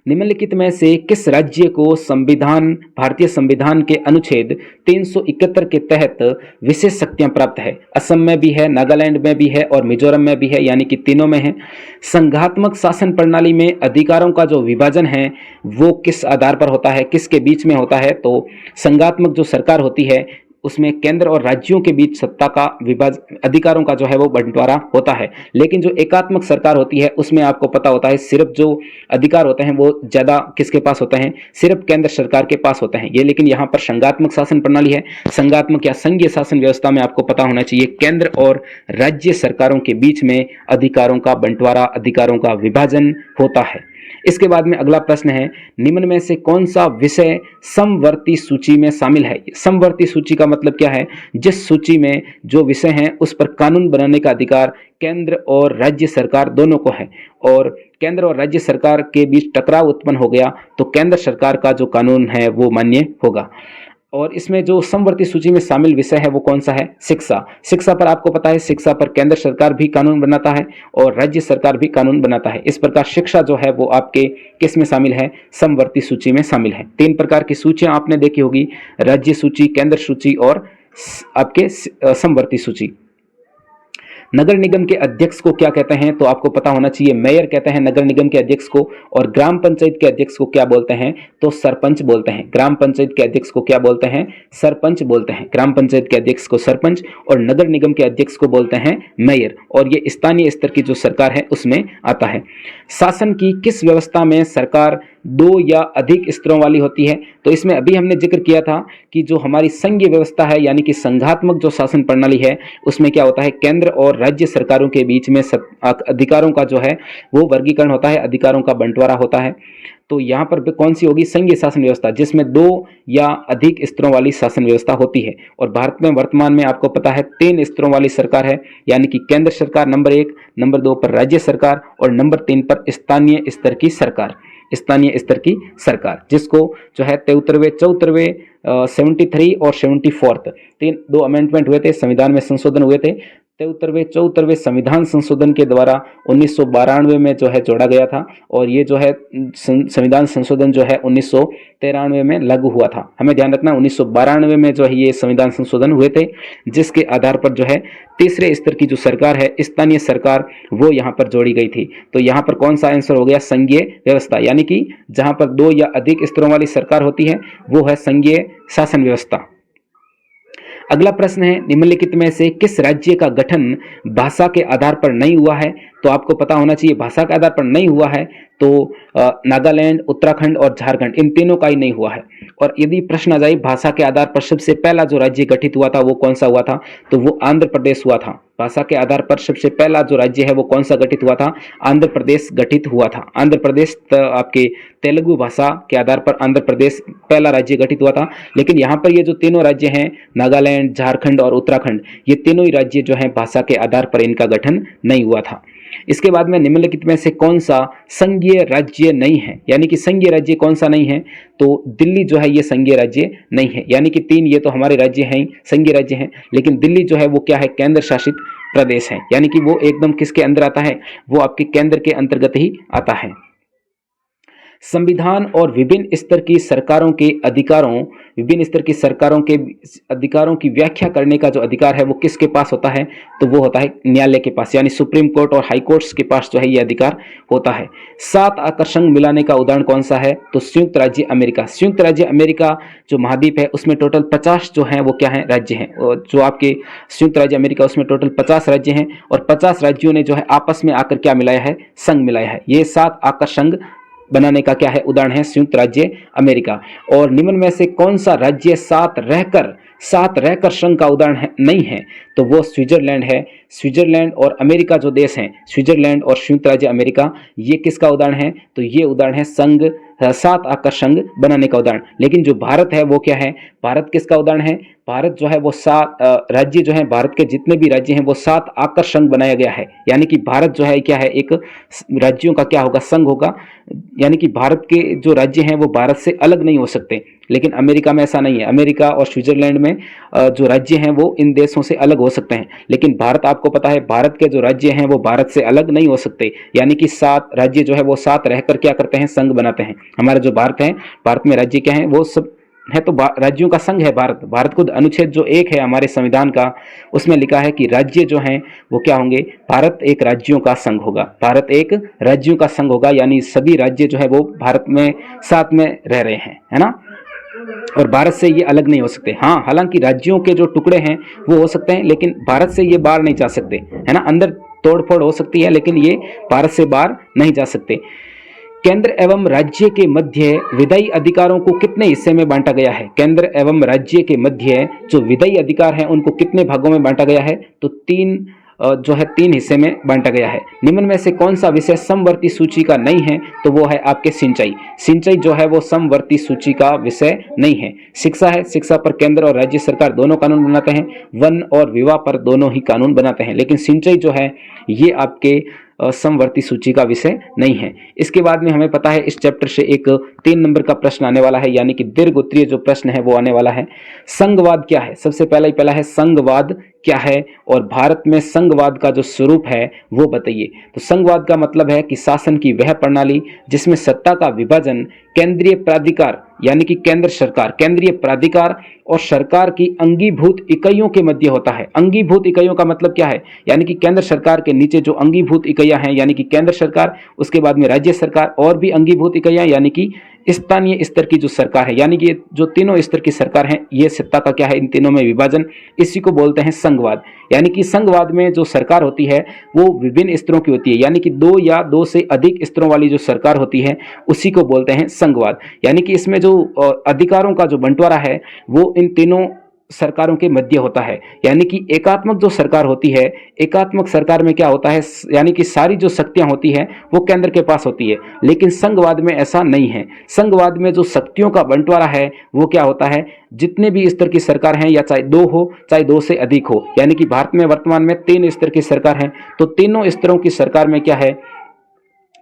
निम्नलिखित में से किस राज्य को भारतीय संविधान के अनुच्छेद 371 के तहत विशेष शक्तियां प्राप्त है? असम में भी है, नागालैंड में भी है और मिजोरम में भी है, यानी कि तीनों में है। संघात्मक शासन प्रणाली में अधिकारों का जो विभाजन है वो किस आधार पर होता है, किसके बीच में होता है? तो संघात्मक जो सरकार होती है उसमें केंद्र और राज्यों के बीच सत्ता का अधिकारों का जो है वो बंटवारा होता है। लेकिन जो एकात्मक सरकार होती है उसमें आपको पता होता है सिर्फ जो अधिकार होते हैं वो ज्यादा किसके पास होते हैं, सिर्फ केंद्र सरकार के पास होते हैं। ये लेकिन यहाँ पर संघात्मक शासन प्रणाली है। संघात्मक या संघीय शासन व्यवस्था में आपको पता होना चाहिए केंद्र और राज्य सरकारों के बीच में अधिकारों का बंटवारा, अधिकारों का विभाजन होता है। इसके बाद में अगला प्रश्न है, निम्न में से कौन सा विषय समवर्ती सूची में शामिल है? समवर्ती सूची का मतलब क्या है? जिस सूची में जो विषय हैं उस पर कानून बनाने का अधिकार केंद्र और राज्य सरकार दोनों को है, और केंद्र और राज्य सरकार के बीच टकराव उत्पन्न हो गया तो केंद्र सरकार का जो कानून है वो मान्य होगा। और इसमें जो समवर्ती सूची में शामिल विषय है वो कौन सा है? शिक्षा। शिक्षा पर आपको पता है शिक्षा पर केंद्र सरकार भी कानून बनाता है और राज्य सरकार भी कानून बनाता है। इस प्रकार शिक्षा जो है वो आपके किस में शामिल है? समवर्ती सूची में शामिल है। 3 प्रकार की सूचियां आपने देखी होगी, राज्य सूची, केंद्र सूची और आपके समवर्ती सूची। नगर निगम के अध्यक्ष को क्या कहते हैं? तो आपको पता होना चाहिए मेयर कहते हैं नगर निगम के अध्यक्ष को। और ग्राम पंचायत के अध्यक्ष को क्या बोलते हैं? तो सरपंच बोलते हैं। ग्राम पंचायत के अध्यक्ष को क्या बोलते हैं? सरपंच बोलते हैं। ग्राम पंचायत के अध्यक्ष को सरपंच और नगर निगम के अध्यक्ष को बोलते हैं मेयर, और ये स्थानीय स्तर की जो सरकार है उसमें आता है। शासन की किस व्यवस्था में सरकार दो या अधिक स्तरों वाली होती है। तो इसमें अभी हमने जिक्र किया था कि जो हमारी संघीय व्यवस्था है यानी कि संघात्मक जो शासन प्रणाली है, उसमें क्या होता है, केंद्र और राज्य सरकारों के बीच में अधिकारों का जो है वो वर्गीकरण होता है, अधिकारों का बंटवारा होता है। तो यहाँ पर कौन सी होगी, संघीय शासन व्यवस्था, जिसमें दो या अधिक स्तरों वाली शासन व्यवस्था होती है। और भारत में वर्तमान में आपको पता है 3 स्तरों वाली सरकार है, यानी कि केंद्र सरकार नंबर 1, नंबर 2 पर राज्य सरकार और नंबर 3 पर स्थानीय स्तर की सरकार, स्थानीय स्तर की सरकार, जिसको जो है 73वें 73 और 74 दो अमेंडमेंट हुए थे, संविधान में संशोधन हुए थे। 73वें संविधान संशोधन के द्वारा 1992 में जो है जोड़ा गया था, और ये जो है संविधान संशोधन जो है 1993 में लागू हुआ था। हमें ध्यान रखना 1992 में जो है ये संविधान संशोधन हुए थे, जिसके आधार पर जो है तीसरे स्तर की जो सरकार है, स्थानीय सरकार, वो यहाँ पर जोड़ी गई थी। तो यहाँ पर कौन सा आंसर हो गया, संघीय व्यवस्था, यानी कि जहाँ पर 2 या अधिक स्तरों वाली सरकार होती है वो है संघीय शासन व्यवस्था। अगला प्रश्न है, निम्नलिखित में से किस राज्य का गठन भाषा के आधार पर नहीं हुआ है? तो आपको पता होना चाहिए भाषा के आधार पर नहीं हुआ है तो नागालैंड, उत्तराखंड और झारखंड, इन तीनों का ही नहीं हुआ है। और यदि प्रश्न आ जाए भाषा के आधार पर सबसे पहला जो राज्य गठित हुआ था वो कौन सा हुआ था, तो वो आंध्र प्रदेश हुआ था। भाषा के आधार पर सबसे पहला जो राज्य है वो कौन सा गठित हुआ था, आंध्र प्रदेश गठित हुआ था। आंध्र प्रदेश आपके तेलुगु भाषा के आधार पर आंध्र प्रदेश पहला राज्य गठित हुआ था। लेकिन यहाँ पर ये जो तीनों राज्य हैं, नागालैंड, झारखंड और उत्तराखंड, ये तीनों ही राज्य जो हैं भाषा के आधार पर इनका गठन नहीं हुआ था। इसके बाद में निम्नलिखित में से कौन सा संघीय राज्य नहीं है, यानी कि संघीय राज्य कौन सा नहीं है, तो दिल्ली जो है ये संघीय राज्य नहीं है। यानी कि 3 ये तो हमारे राज्य हैं, संघीय राज्य हैं, लेकिन दिल्ली जो है वो क्या है, केंद्र शासित प्रदेश है। यानी कि वो एकदम किसके अंदर आता है, वो आपके केंद्र के अंतर्गत ही आता है। संविधान और विभिन्न स्तर की सरकारों के अधिकारों, विभिन्न स्तर की सरकारों के अधिकारों की व्याख्या करने का जो अधिकार है वो किसके पास होता है, तो वो होता है न्यायालय के पास, यानी सुप्रीम कोर्ट और हाई कोर्ट्स के पास जो है ये अधिकार होता है। 7 आकर संघ मिलाने का उदाहरण कौन सा है, तो संयुक्त राज्य अमेरिका। संयुक्त राज्य अमेरिका जो महाद्वीप है उसमें टोटल 50 जो है वो क्या है, राज्य हैं। और जो आपके संयुक्त राज्य अमेरिका उसमें टोटल 50 राज्य हैं, और 50 राज्यों ने जो है आपस में आकर क्या मिलाया है, संघ मिलाया है। ये 7 आकर संघ बनाने का क्या है, उदाहरण है संयुक्त राज्य अमेरिका। और निम्न में से कौन सा राज्य साथ रहकर संघ का उदाहरण है, नहीं है, तो वो स्विट्जरलैंड है। स्विट्जरलैंड और अमेरिका जो देश हैं, स्विट्जरलैंड और संयुक्त राज्य अमेरिका, ये किसका उदाहरण है, तो ये उदाहरण है संघ 7 आकर संघ बनाने का उदाहरण। लेकिन जो भारत है वो क्या है, भारत किसका उदाहरण है, भारत जो है वो 7 राज्य जो है, भारत के जितने भी राज्य हैं वो 7 आकर संघ बनाया गया है। यानी कि भारत जो है क्या है, एक राज्यों का क्या होगा, संघ होगा। यानी कि भारत के जो राज्य हैं वो भारत से अलग नहीं हो सकते। लेकिन अमेरिका में ऐसा नहीं है, अमेरिका और स्विट्जरलैंड में जो राज्य हैं वो इन देशों से अलग हो सकते हैं। लेकिन भारत, आपको पता है भारत के जो राज्य हैं वो भारत से अलग नहीं हो सकते। यानी कि 7 राज्य जो है वो 7 रहकर क्या करते हैं, संघ बनाते हैं। हमारा जो भारत है, भारत में राज्य क्या है, वो सब है तो राज्यों का संघ है भारत। भारत खुद अनुच्छेद जो 1 है हमारे संविधान का, उसमें लिखा है कि राज्य जो हैं वो क्या होंगे, भारत एक राज्यों का संघ होगा, भारत एक राज्यों का संघ होगा। यानी सभी राज्य जो है वो भारत में साथ में रह रहे हैं, है ना, और भारत से ये अलग नहीं हो सकते। हाँ, हालांकि राज्यों के जो टुकड़े हैं वो हो सकते हैं, लेकिन भारत से ये बाहर नहीं जा सकते, है ना, अंदर तोड़फोड़ हो सकती है लेकिन ये भारत से बाहर नहीं जा सकते। केंद्र एवं राज्य के मध्य विधायी अधिकारों को कितने हिस्से में बांटा गया है, केंद्र एवं राज्य के मध्य जो विधायी अधिकार हैं उनको कितने भागों में बांटा गया है, तो 3 जो है 3 हिस्से में बांटा गया है। निम्न में से कौन सा विषय समवर्ती सूची का नहीं है, तो वो है आपके सिंचाई। सिंचाई जो है वो समवर्ती सूची का विषय नहीं है। शिक्षा है, शिक्षा पर केंद्र और राज्य सरकार दोनों कानून बनाते हैं। वन और विवाह पर दोनों ही कानून बनाते हैं। लेकिन सिंचाई जो है ये आपके समवर्ती सूची का विषय नहीं है। इसके बाद में हमें पता है इस चैप्टर से एक 3 नंबर का प्रश्न आने वाला है, यानी कि दीर्घ उत्तरीय जो प्रश्न है वो आने वाला है। संघवाद क्या है, सबसे पहला है संघवाद क्या है, और भारत में संघवाद का जो स्वरूप है वो बताइए। तो संघवाद का मतलब है कि शासन की वह प्रणाली जिसमें सत्ता का विभाजन केंद्रीय प्राधिकार यानी कि केंद्र सरकार, केंद्रीय प्राधिकार और सरकार की अंगीभूत इकाइयों के मध्य होता है। अंगीभूत इकाइयों का मतलब क्या है, यानी कि केंद्र सरकार के नीचे जो अंगीभूत इकाइयां हैं यानी कि केंद्र सरकार, उसके बाद में राज्य सरकार और भी अंगीभूत इकाइयां यानी कि स्थानीय स्तर की जो सरकार है, यानी कि जो तीनों स्तर की सरकार है, ये सत्ता का क्या है, इन तीनों में विभाजन, इसी को बोलते हैं संघवाद। यानी कि संघवाद में जो सरकार होती है वो विभिन्न स्तरों की होती है, यानी कि दो या दो से अधिक स्तरों वाली जो सरकार होती है उसी को बोलते हैं संघवाद। यानी कि इसमें जो अधिकारों का जो बंटवारा है वो इन तीनों सरकारों के मध्य होता है। यानी कि एकात्मक जो सरकार होती है, एकात्मक सरकार में क्या होता है, यानी कि सारी जो शक्तियां होती हैं वो केंद्र के पास होती है, लेकिन संघवाद में ऐसा नहीं है। संघवाद में जो शक्तियों का बंटवारा है वो क्या होता है, जितने भी स्तर की सरकार हैं, या चाहे दो हो चाहे दो से अधिक हो, यानी कि भारत में वर्तमान में 3 स्तर की सरकार है, तो तीनों स्तरों की सरकार में क्या है,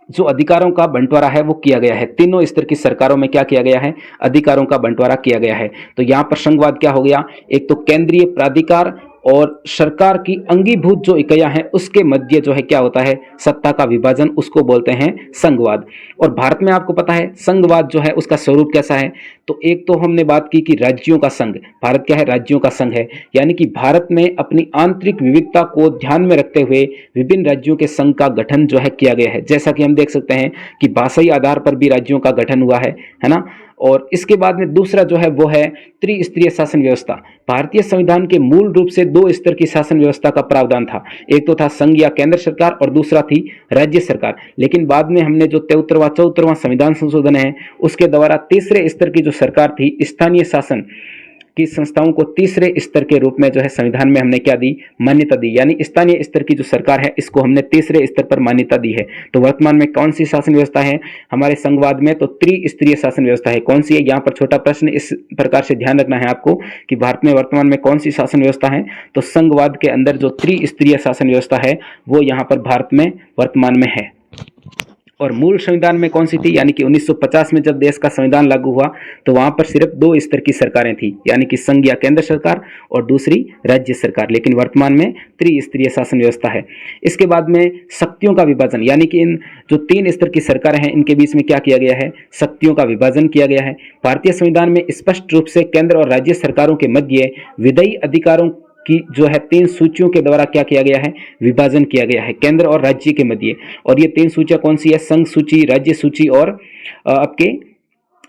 जो अधिकारों का बंटवारा है वो किया गया है। तीनों स्तर की सरकारों में क्या किया गया है, अधिकारों का बंटवारा किया गया है। तो यहां पर संघवाद क्या हो गया, एक तो केंद्रीय प्राधिकार और सरकार की अंगीभूत जो इकाइयां हैं उसके मध्य जो है क्या होता है, सत्ता का विभाजन, उसको बोलते हैं संघवाद। और भारत में आपको पता है संघवाद जो है उसका स्वरूप कैसा है, तो एक तो हमने बात की कि राज्यों का संघ, भारत क्या है, राज्यों का संघ है। यानी कि भारत में अपनी आंतरिक विविधता को ध्यान में रखते हुए विभिन्न राज्यों के संघ का गठन जो है किया गया है। जैसा कि हम देख सकते हैं कि भाषाई आधार पर भी राज्यों का गठन हुआ है ना। और इसके बाद में दूसरा जो है वो है त्रिस्तरीय शासन व्यवस्था। भारतीय संविधान के मूल रूप से 2 स्तर की शासन व्यवस्था का प्रावधान था, एक तो था संघ या केंद्र सरकार और दूसरा थी राज्य सरकार। लेकिन बाद में हमने जो 73वां 74वां संविधान संशोधन है उसके द्वारा तीसरे स्तर की जो सरकार थी, स्थानीय शासन की संस्थाओं को तीसरे स्तर के रूप में जो है संविधान में हमने क्या दी, मान्यता दी। यानी स्थानीय स्तर की जो सरकार है इसको हमने तीसरे स्तर पर मान्यता दी है। तो वर्तमान में कौन सी शासन व्यवस्था है हमारे संघवाद में, तो त्रिस्तरीय शासन व्यवस्था है। कौन सी है, यहाँ पर छोटा प्रश्न इस प्रकार से ध्यान रखना है आपको कि भारत में वर्तमान में कौन सी शासन व्यवस्था है, तो संघवाद के अंदर जो त्रिस्तरीय शासन व्यवस्था है वो यहाँ पर भारत में वर्तमान में है। और मूल संविधान में कौन सी थी, यानी कि 1950 में जब देश का संविधान लागू हुआ तो वहां पर सिर्फ 2 स्तर की सरकारें थी, यानी कि संघ या केंद्र सरकार और दूसरी राज्य सरकार। लेकिन वर्तमान में त्रिस्तरीय शासन व्यवस्था है। इसके बाद में शक्तियों का विभाजन, यानी कि इन जो 3 स्तर की सरकारें हैं इनके बीच में क्या किया गया है, शक्तियों का विभाजन किया गया है। भारतीय संविधान में स्पष्ट रूप से केंद्र और राज्य सरकारों के मध्य विधायी अधिकारों की जो है 3 सूचियों के द्वारा क्या किया गया है, विभाजन किया गया है केंद्र और राज्य के मध्य। और ये 3 सूचियां कौन सी है, संघ सूची, राज्य सूची और आपके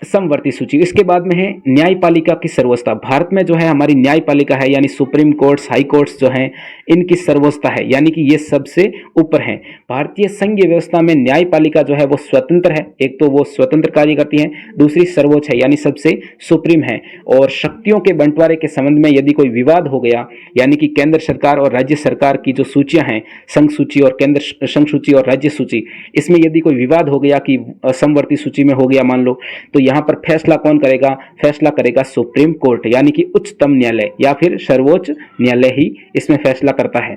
समवर्ती सूची। इसके बाद में है न्यायपालिका की सर्वोच्चता। भारत में जो है हमारी न्यायपालिका है, यानी सुप्रीम कोर्ट्स, हाई कोर्ट्स जो हैं इनकी सर्वोच्चता है, यानी कि ये सबसे ऊपर है। भारतीय संघीय व्यवस्था में न्यायपालिका जो है वो स्वतंत्र है, एक तो वो स्वतंत्र कार्य करती है, दूसरी सर्वोच्च है यानी सबसे सुप्रीम है। और शक्तियों के बंटवारे के संबंध में यदि कोई विवाद हो गया, यानी कि केंद्र सरकार और राज्य सरकार की जो सूचियां हैं, संघ सूची और केंद्र संघ सूची और राज्य सूची, इसमें यदि कोई विवाद हो गया कि समवर्ती सूची में हो गया मान लो, तो यहां पर फैसला कौन करेगा, फैसला करेगा सुप्रीम कोर्ट, यानी कि उच्चतम न्यायालय या फिर सर्वोच्च न्यायालय ही इसमें फैसला करता है।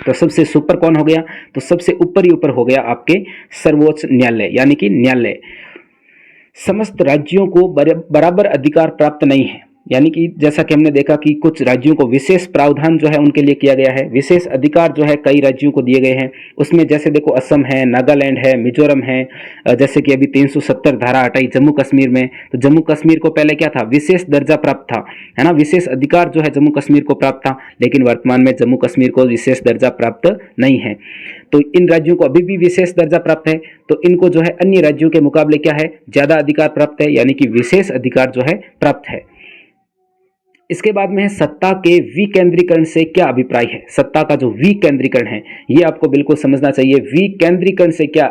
तो सबसे सुपर कौन हो गया, तो सबसे ऊपर ही ऊपर हो गया आपके सर्वोच्च न्यायालय, यानी कि न्यायालय। समस्त राज्यों को बराबर अधिकार प्राप्त नहीं है, यानी कि जैसा कि हमने देखा कि कुछ राज्यों को विशेष प्रावधान जो है उनके लिए किया गया है, विशेष अधिकार जो है कई राज्यों को दिए गए हैं। उसमें जैसे देखो असम है, नागालैंड है, मिजोरम है, जैसे कि अभी 370 धारा हटाई जम्मू कश्मीर में, तो जम्मू कश्मीर को पहले क्या था, विशेष दर्जा प्राप्त था, है ना, विशेष अधिकार जो है जम्मू कश्मीर को प्राप्त था, लेकिन वर्तमान में जम्मू कश्मीर को विशेष दर्जा प्राप्त नहीं है। तो इन राज्यों को अभी भी विशेष दर्जा प्राप्त है, तो इनको जो है अन्य राज्यों के मुकाबले क्या है, ज्यादा अधिकार प्राप्त है, यानी कि विशेष अधिकार जो है प्राप्त है। इसके बाद में है सत्ता के विकेंद्रीकरण से क्या अभिप्राय है। सत्ता का जो विकेंद्रीकरण है ये आपको बिल्कुल समझना चाहिए। विकेंद्रीकरण से क्या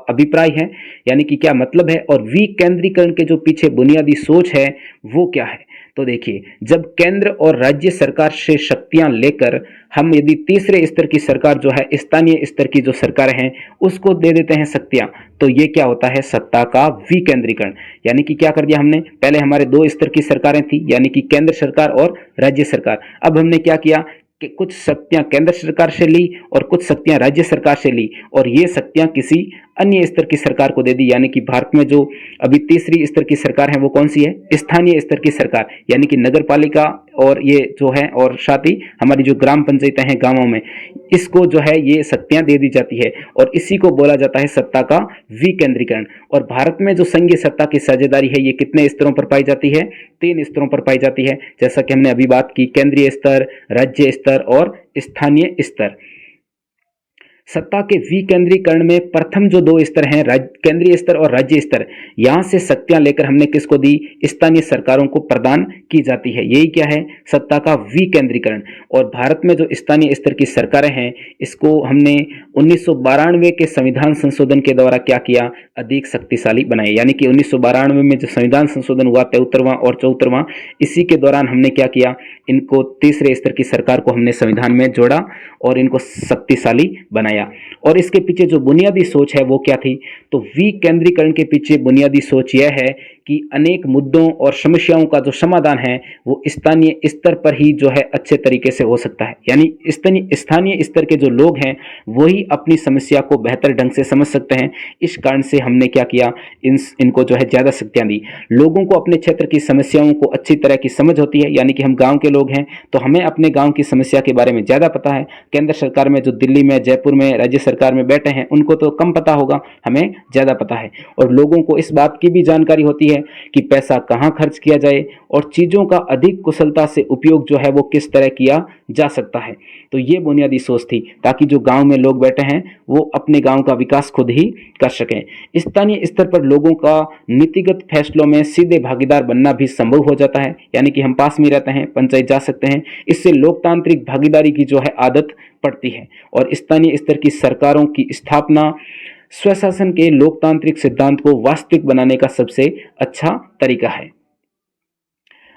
अभिप्राय है, यानी कि क्या मतलब है, और विकेंद्रीकरण के जो पीछे बुनियादी सोच है वो क्या है। तो देखिए, जब केंद्र और राज्य सरकार से शक्तियां लेकर हम यदि तीसरे स्तर की सरकार जो है, स्थानीय स्तर की जो सरकार हैं उसको दे देते हैं शक्तियां, तो ये क्या होता है, सत्ता का विकेंद्रीकरण। यानी कि क्या कर दिया हमने, पहले हमारे 2 स्तर की सरकारें थी, यानी कि केंद्र सरकार और राज्य सरकार। अब हमने क्या किया कि कुछ शक्तियां केंद्र सरकार से ली और कुछ शक्तियां राज्य सरकार से ली, और ये शक्तियां किसी अन्य स्तर की सरकार को दे दी। यानी कि भारत में जो अभी तीसरी स्तर की सरकार है वो कौन सी है, स्थानीय स्तर की सरकार, यानी कि नगर पालिका और ये जो है, और साथ ही हमारी जो ग्राम पंचायतें हैं गांवों में, इसको जो है ये शक्तियां दे दी जाती है, और इसी को बोला जाता है सत्ता का विकेंद्रीकरण। और भारत में जो संघीय सत्ता की साझेदारी है ये कितने स्तरों पर पाई जाती है, 3 स्तरों पर पाई जाती है, जैसा कि हमने अभी बात की, केंद्रीय स्तर, राज्य स्तर और स्थानीय स्तर। सत्ता के विकेंद्रीकरण में प्रथम जो दो स्तर हैं, केंद्रीय स्तर और राज्य स्तर, यहां से शक्तियां लेकर हमने किसको दी? स्थानीय सरकारों को प्रदान की जाती है। यही क्या है? सत्ता का विकेंद्रीकरण। और भारत में जो स्थानीय स्तर की सरकारें हैं, इसको हमने 1992 के संविधान संशोधन के द्वारा क्या किया? अधिक शक्तिशाली बनाए। यानी कि 1992 में जो संविधान संशोधन हुआ 73वां और 74वां, इसी के दौरान हमने क्या किया? इनको तीसरे स्तर की सरकार को हमने संविधान में जोड़ा और इनको शक्तिशाली बनाया। और इसके पीछे जो बुनियादी सोच है वो क्या थी? तो विकेंद्रीकरण के पीछे बुनियादी सोच यह है कि अनेक मुद्दों और समस्याओं का जो समाधान है वो स्थानीय स्तर पर ही जो है अच्छे तरीके से हो सकता है। यानी स्थानीय स्तर के जो लोग हैं वही अपनी समस्या को बेहतर ढंग से समझ सकते हैं। इस कारण से हमने क्या किया? इनको जो है ज्यादा शक्तियां दी। लोगों को अपने क्षेत्र की समस्याओं को अच्छी तरह की समझ होती है। यानी कि हम गांव के लोग हैं तो हमें अपने गांव की समस्या के बारे में ज्यादा पता है। केंद्र सरकार में जो दिल्ली में, जयपुर में राज्य सरकार में बैठे हैं उनको तो कम पता होगा, हमें ज्यादा पता है। और लोगों को इस बात की भी जानकारी होती है कि पैसा कहां खर्च किया जाए और चीजों का अधिक कुशलता से उपयोग जो है वो किस तरह किया जा सकता है। तो ये बुनियादी सोच थी, ताकि जो गांव में लोग बैठे हैं वो अपने गांव का विकास खुद ही कर सकें। स्थानीय स्तर पर लोगों का नीतिगत फैसलों में सीधे भागीदार बनना भी संभव हो जाता है। यानी कि हम पास में रहते हैं, पंचायत जा सकते हैं। इससे लोकतांत्रिक भागीदारी की जो है आदत पड़ती है। और स्थानीय स्तर की सरकारों की स्थापना स्वशासन के लोकतांत्रिक सिद्धांत को वास्तविक बनाने का सबसे अच्छा तरीका है।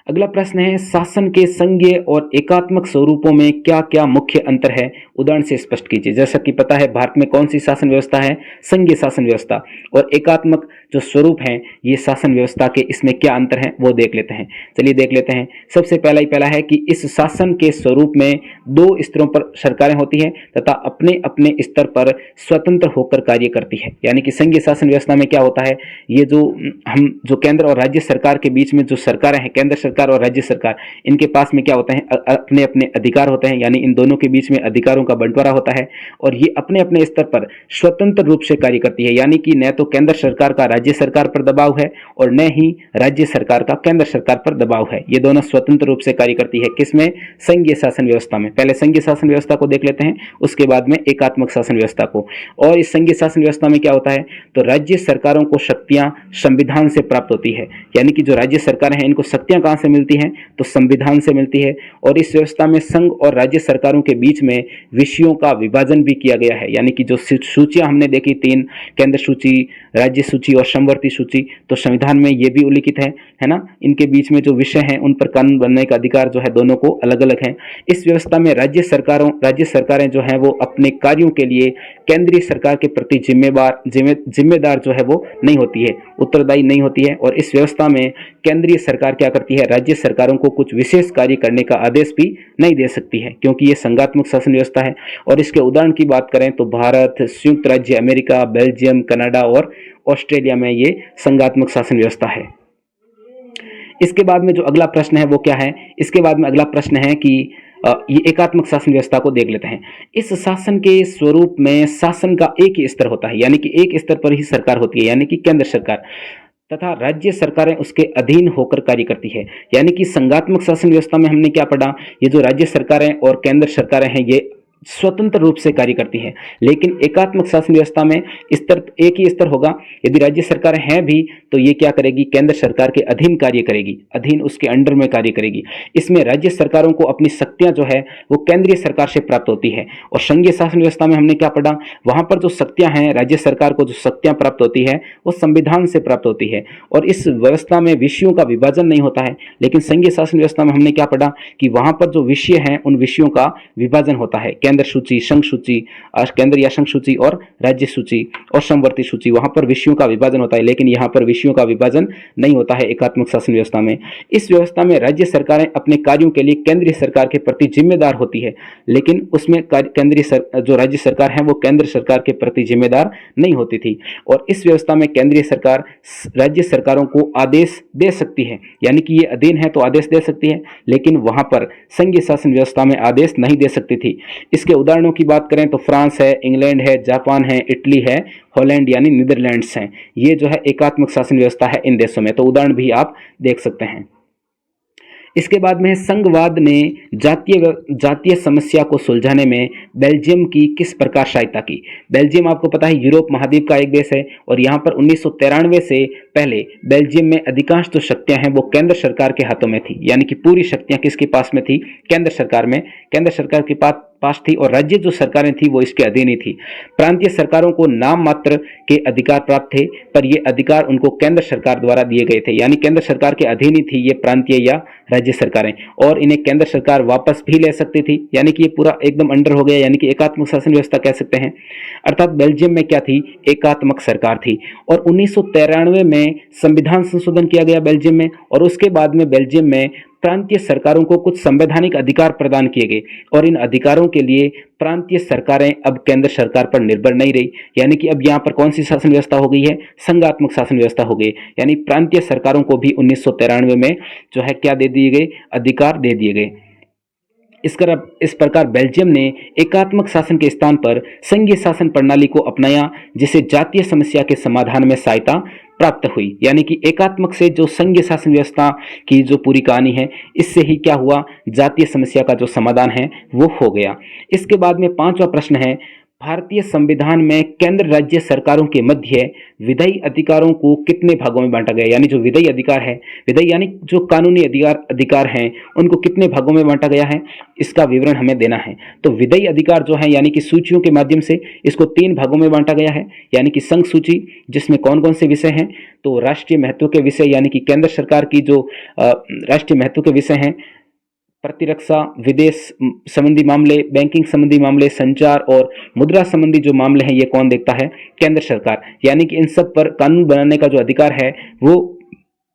अगला प्रश्न है, शासन के संघीय और एकात्मक स्वरूपों में क्या क्या मुख्य अंतर है? उदाहरण से स्पष्ट कीजिए। जैसा कि पता है भारत में कौन सी शासन व्यवस्था है? संघीय शासन व्यवस्था। और एकात्मक जो स्वरूप है ये शासन व्यवस्था के, इसमें क्या अंतर है वो देख लेते हैं। चलिए देख लेते हैं। सबसे पहला है कि इस शासन के स्वरूप में दो स्तरों पर सरकारें होती हैं तथा अपने अपने स्तर पर स्वतंत्र होकर कार्य करती है। यानी कि संघीय शासन व्यवस्था में क्या होता है? ये जो केंद्र और राज्य सरकार के बीच में जो सरकारें हैं, केंद्र सरकार और राज्य सरकार, इनके पास में क्या होता है? अपने अपने अधिकार होते हैं। यानी इन दोनों के बीच में अधिकारों का बंटवारा होता है और ये अपने अपने स्तर पर स्वतंत्र रूप से कार्य करती है। यानी कि न तो केंद्र सरकार का राज्य सरकार पर दबाव है और न ही राज्य सरकार का केंद्र सरकार पर दबाव है। ये दोनों स्वतंत्र रूप से कार्य करती है। किसमें? संघीय शासन व्यवस्था में। पहले संघीय शासन व्यवस्था को देख लेते हैं, उसके बाद में एकात्मक शासन व्यवस्था को। और इस संघीय शासन व्यवस्था में क्या होता है? तो राज्य सरकारों को शक्तियां संविधान से प्राप्त होती है। यानी कि जो राज्य सरकार हैं इनको शक्तियां कहां से मिलती हैं? तो संविधान से मिलती है। और इस व्यवस्था में संघ और राज्य सरकारों के बीच में विषयों का विभाजन भी किया गया है। यानी कि जो सूचियां हमने देखी, 3, केंद्र सूची, राज्य सूची और समवर्ती सूची, तो संविधान में ये भी उल्लिखित है ना। इनके बीच में जो विषय हैं उन पर कानून बनने का अधिकार जो है दोनों को अलग अलग है। इस व्यवस्था में राज्य सरकारें जो है वो अपने कार्यों के लिए केंद्रीय सरकार के प्रति जिम्मेदार जो है वो नहीं होती है, उत्तरदायी नहीं होती है। और इस व्यवस्था में केंद्रीय सरकार क्या करती है? राज्य सरकारों को कुछ विशेष कार्य करने का आदेश भी नहीं दे सकती है, क्योंकि ये संघात्मक शासन व्यवस्था है। और इसके उदाहरण की बात करें तो भारत, संयुक्त राज्य अमेरिका, बेल्जियम, कनाडा और ऑस्ट्रेलिया में ये संघात्मक शासन व्यवस्था है। इसके बाद में जो अगला प्रश्न है वो क्या है? इसके बाद में अगला प्रश्न है कि ये एकात्मक शासन व्यवस्था को देख लेते हैं। इस शासन के स्वरूप में शासन का एक ही स्तर होता है। यानी कि एक स्तर पर ही सरकार होती है, यानी कि केंद्र सरकार, तथा राज्य सरकारें उसके अधीन होकर कार्य करती है। यानी कि संघात्मक शासन व्यवस्था में हमने क्या पढ़ा? ये जो राज्य सरकारें और केंद्र सरकारें हैं ये स्वतंत्र रूप से कार्य करती है। लेकिन एकात्मक शासन व्यवस्था में स्तर एक ही स्तर होगा। यदि राज्य सरकारें हैं भी तो ये क्या करेगी? केंद्र सरकार के अधीन कार्य करेगी, अधीन उसके अंडर में कार्य करेगी। इसमें राज्य सरकारों को अपनी शक्तियां जो है वो केंद्रीय सरकार से प्राप्त होती है। और संघीय शासन व्यवस्था में हमने क्या पढ़ा? वहां पर जो शक्तियां हैं, राज्य सरकार को जो शक्तियां प्राप्त होती है वो संविधान से प्राप्त होती है। और इस व्यवस्था में विषयों का विभाजन नहीं होता है। लेकिन संघीय शासन व्यवस्था में हमने क्या पढ़ा? कि वहां पर जो विषय हैं उन विषयों का विभाजन होता है। केंद्र सूची, संघ सूची, केंद्र या संघ सूची और राज्य सूची और समवर्ती सूची, वहां पर विषयों का विभाजन होता है। लेकिन यहाँ पर विषयों का विभाजन नहीं होता है एकात्मक शासन व्यवस्था में। इस व्यवस्था में राज्य सरकारें अपने कार्यों के लिए केंद्रीय सरकार के प्रति जिम्मेदार होती है। लेकिन उसमें जो राज्य सरकार है वो केंद्र सरकार के प्रति जिम्मेदार नहीं होती थी। और इस व्यवस्था में केंद्रीय सरकार राज्य सरकारों को आदेश दे सकती है। यानी कि ये अधीन है तो आदेश दे सकती है, लेकिन वहां पर संघीय शासन व्यवस्था में आदेश नहीं दे सकती थी। इसके उदाहरणों की बात करें तो फ्रांस है, इंग्लैंड है, जापान है, इटली है, हॉलैंड यानी नीदरलैंड्स हैं। ये जो है एकात्मक शासन व्यवस्था है इन देशों में। तो उदाहरण भी आप देख सकते हैं। इसके बाद में है संघवाद ने जातीय समस्या को सुलझाने में बेल्जियम की किस प्रकार सहायता की। बेल्जियम आपको पता है यूरोप महाद्वीप का एक देश है और यहाँ पर 1993 से पहले बेल्जियम में अधिकांश जो शक्तियां हैं वो केंद्र सरकार के हाथों में थी, यानी कि पूरी शक्तियां किसके पास में थी, केंद्र सरकार में, केंद्र सरकार के पास थी और राज्य जो सरकारें थी वो इसके अधीन ही थी। प्रांतीय सरकारों को नाम मात्र के अधिकार प्राप्त थे, पर ये अधिकार उनको केंद्र सरकार द्वारा दिए गए थे, यानी केंद्र सरकार के अधीन ही थी ये प्रांतीय या राज्य सरकारें, और इन्हें केंद्र सरकार वापस भी ले सकती थी, यानी कि ये पूरा एकदम अंडर हो गया, यानी कि एकात्मक शासन व्यवस्था कह सकते हैं। अर्थात बेल्जियम में क्या थी, एकात्मक सरकार थी। और 1993 में संविधान संशोधन किया गया बेल्जियम में, और उसके बाद में बेल्जियम में प्रांतीय सरकारों को कुछ संवैधानिक अधिकार प्रदान किए गए और इन अधिकारों के लिए प्रांतीय सरकारें अब केंद्र सरकार पर निर्भर नहीं रही, यानी कि अब यहाँ पर कौन सी शासन व्यवस्था हो गई है, संघात्मक शासन व्यवस्था हो गई, यानी प्रांतीय सरकारों को भी 1993 में जो है क्या दे दिए गए, अधिकार दे दिए गए। इस प्रकार बेल्जियम ने एकात्मक शासन के स्थान पर संघीय शासन प्रणाली को अपनाया, जिसे जातीय समस्या के समाधान में सहायता प्राप्त हुई, यानी कि एकात्मक से जो संघीय शासन व्यवस्था की जो पूरी कहानी है, इससे ही क्या हुआ, जातीय समस्या का जो समाधान है वो हो गया। इसके बाद में 5वां प्रश्न है, भारतीय संविधान में केंद्र राज्य सरकारों के मध्य विधायी अधिकारों को कितने भागों में बांटा गया, यानी जो विधायी अधिकार है, विधायी यानी जो कानूनी अधिकार हैं, उनको कितने भागों में बांटा गया है, इसका विवरण हमें देना है। तो विधायी अधिकार जो है, यानी कि सूचियों के माध्यम से इसको 3 भागों में बांटा गया है, यानी कि संघ सूची, जिसमें कौन कौन से विषय हैं, तो राष्ट्रीय महत्व के विषय, यानी कि केंद्र सरकार की जो राष्ट्रीय महत्व के विषय हैं, प्रतिरक्षा, विदेश संबंधी मामले, बैंकिंग संबंधी मामले, संचार और मुद्रा संबंधी जो मामले हैं, ये कौन देखता है, केंद्र सरकार, यानी कि इन सब पर कानून बनाने का जो अधिकार है वो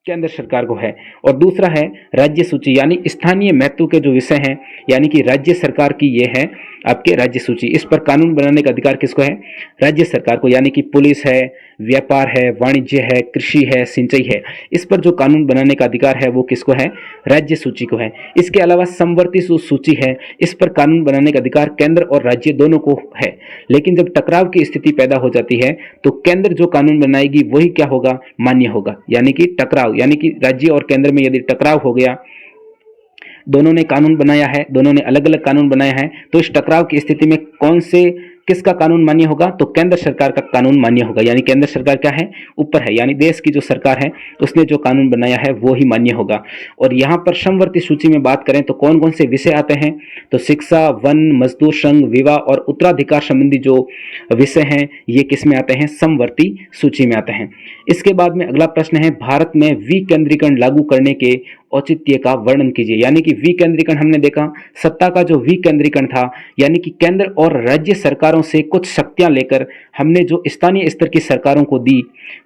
केंद्र सरकार को है। और दूसरा है राज्य सूची, यानी स्थानीय महत्व के जो विषय हैं, यानी कि राज्य सरकार की ये है आपके राज्य सूची, इस पर कानून बनाने का अधिकार किसको है, राज्य सरकार को, यानी कि पुलिस है, व्यापार है, वाणिज्य है, कृषि है, सिंचाई है, इस पर जो कानून बनाने का अधिकार है वो किसको है, राज्य सूची को है। इसके अलावा समवर्ती सूची है, इस पर कानून बनाने का अधिकार केंद्र और राज्य दोनों को है, लेकिन जब टकराव की स्थिति पैदा हो जाती है तो केंद्र जो कानून बनाएगी वही क्या होगा, मान्य होगा, यानी कि टकराव, यानी कि राज्य और केंद्र में यदि टकराव हो गया, दोनों ने कानून बनाया है, दोनों ने अलग अलग कानून बनाया है, तो इस टकराव की स्थिति में कौन से किसका कानून मान्य होगा, तो केंद्र सरकार का कानून मान्य होगा, यानी केंद्र सरकार क्या है, ऊपर है, यानी देश की जो सरकार है उसने जो कानून बनाया है वो ही मान्य होगा। और यहाँ पर समवर्ती सूची में बात करें तो कौन कौन से विषय आते हैं, तो शिक्षा, वन, मजदूर संघ, विवाह और उत्तराधिकार संबंधी जो विषय हैं ये किस में आते हैं, समवर्ती सूची में आते हैं। इसके बाद में अगला प्रश्न है, भारत में विकेंद्रीकरण लागू करने के औचित्य का वर्णन कीजिए, यानी कि विकेंद्रीकरण हमने देखा, सत्ता का जो विकेंद्रीकरण था, यानी कि केंद्र और राज्य सरकारों से कुछ शक्तियां लेकर हमने जो स्थानीय स्तर की सरकारों को दी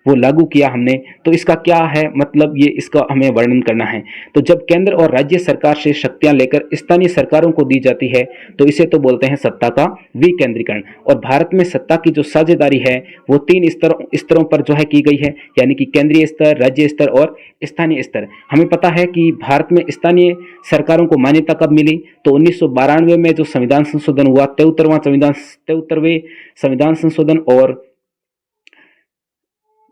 वो लागू किया हमने, तो इसका क्या है मतलब, ये इसका हमें वर्णन करना है। तो जब केंद्र और राज्य सरकार से शक्तियां लेकर स्थानीय सरकारों को दी जाती है तो इसे तो बोलते हैं सत्ता का विकेंद्रीकरण। और भारत में सत्ता की जो साझेदारी है वो 3 स्तरों पर जो है की गई है, यानी कि केंद्रीय स्तर, राज्य स्तर और स्थानीय स्तर। हमें पता है कि भारत में स्थानीय सरकारों को मान्यता कब मिली, तो 1992 में जो संविधान संशोधन हुआ, 73वें संविधान संशोधन और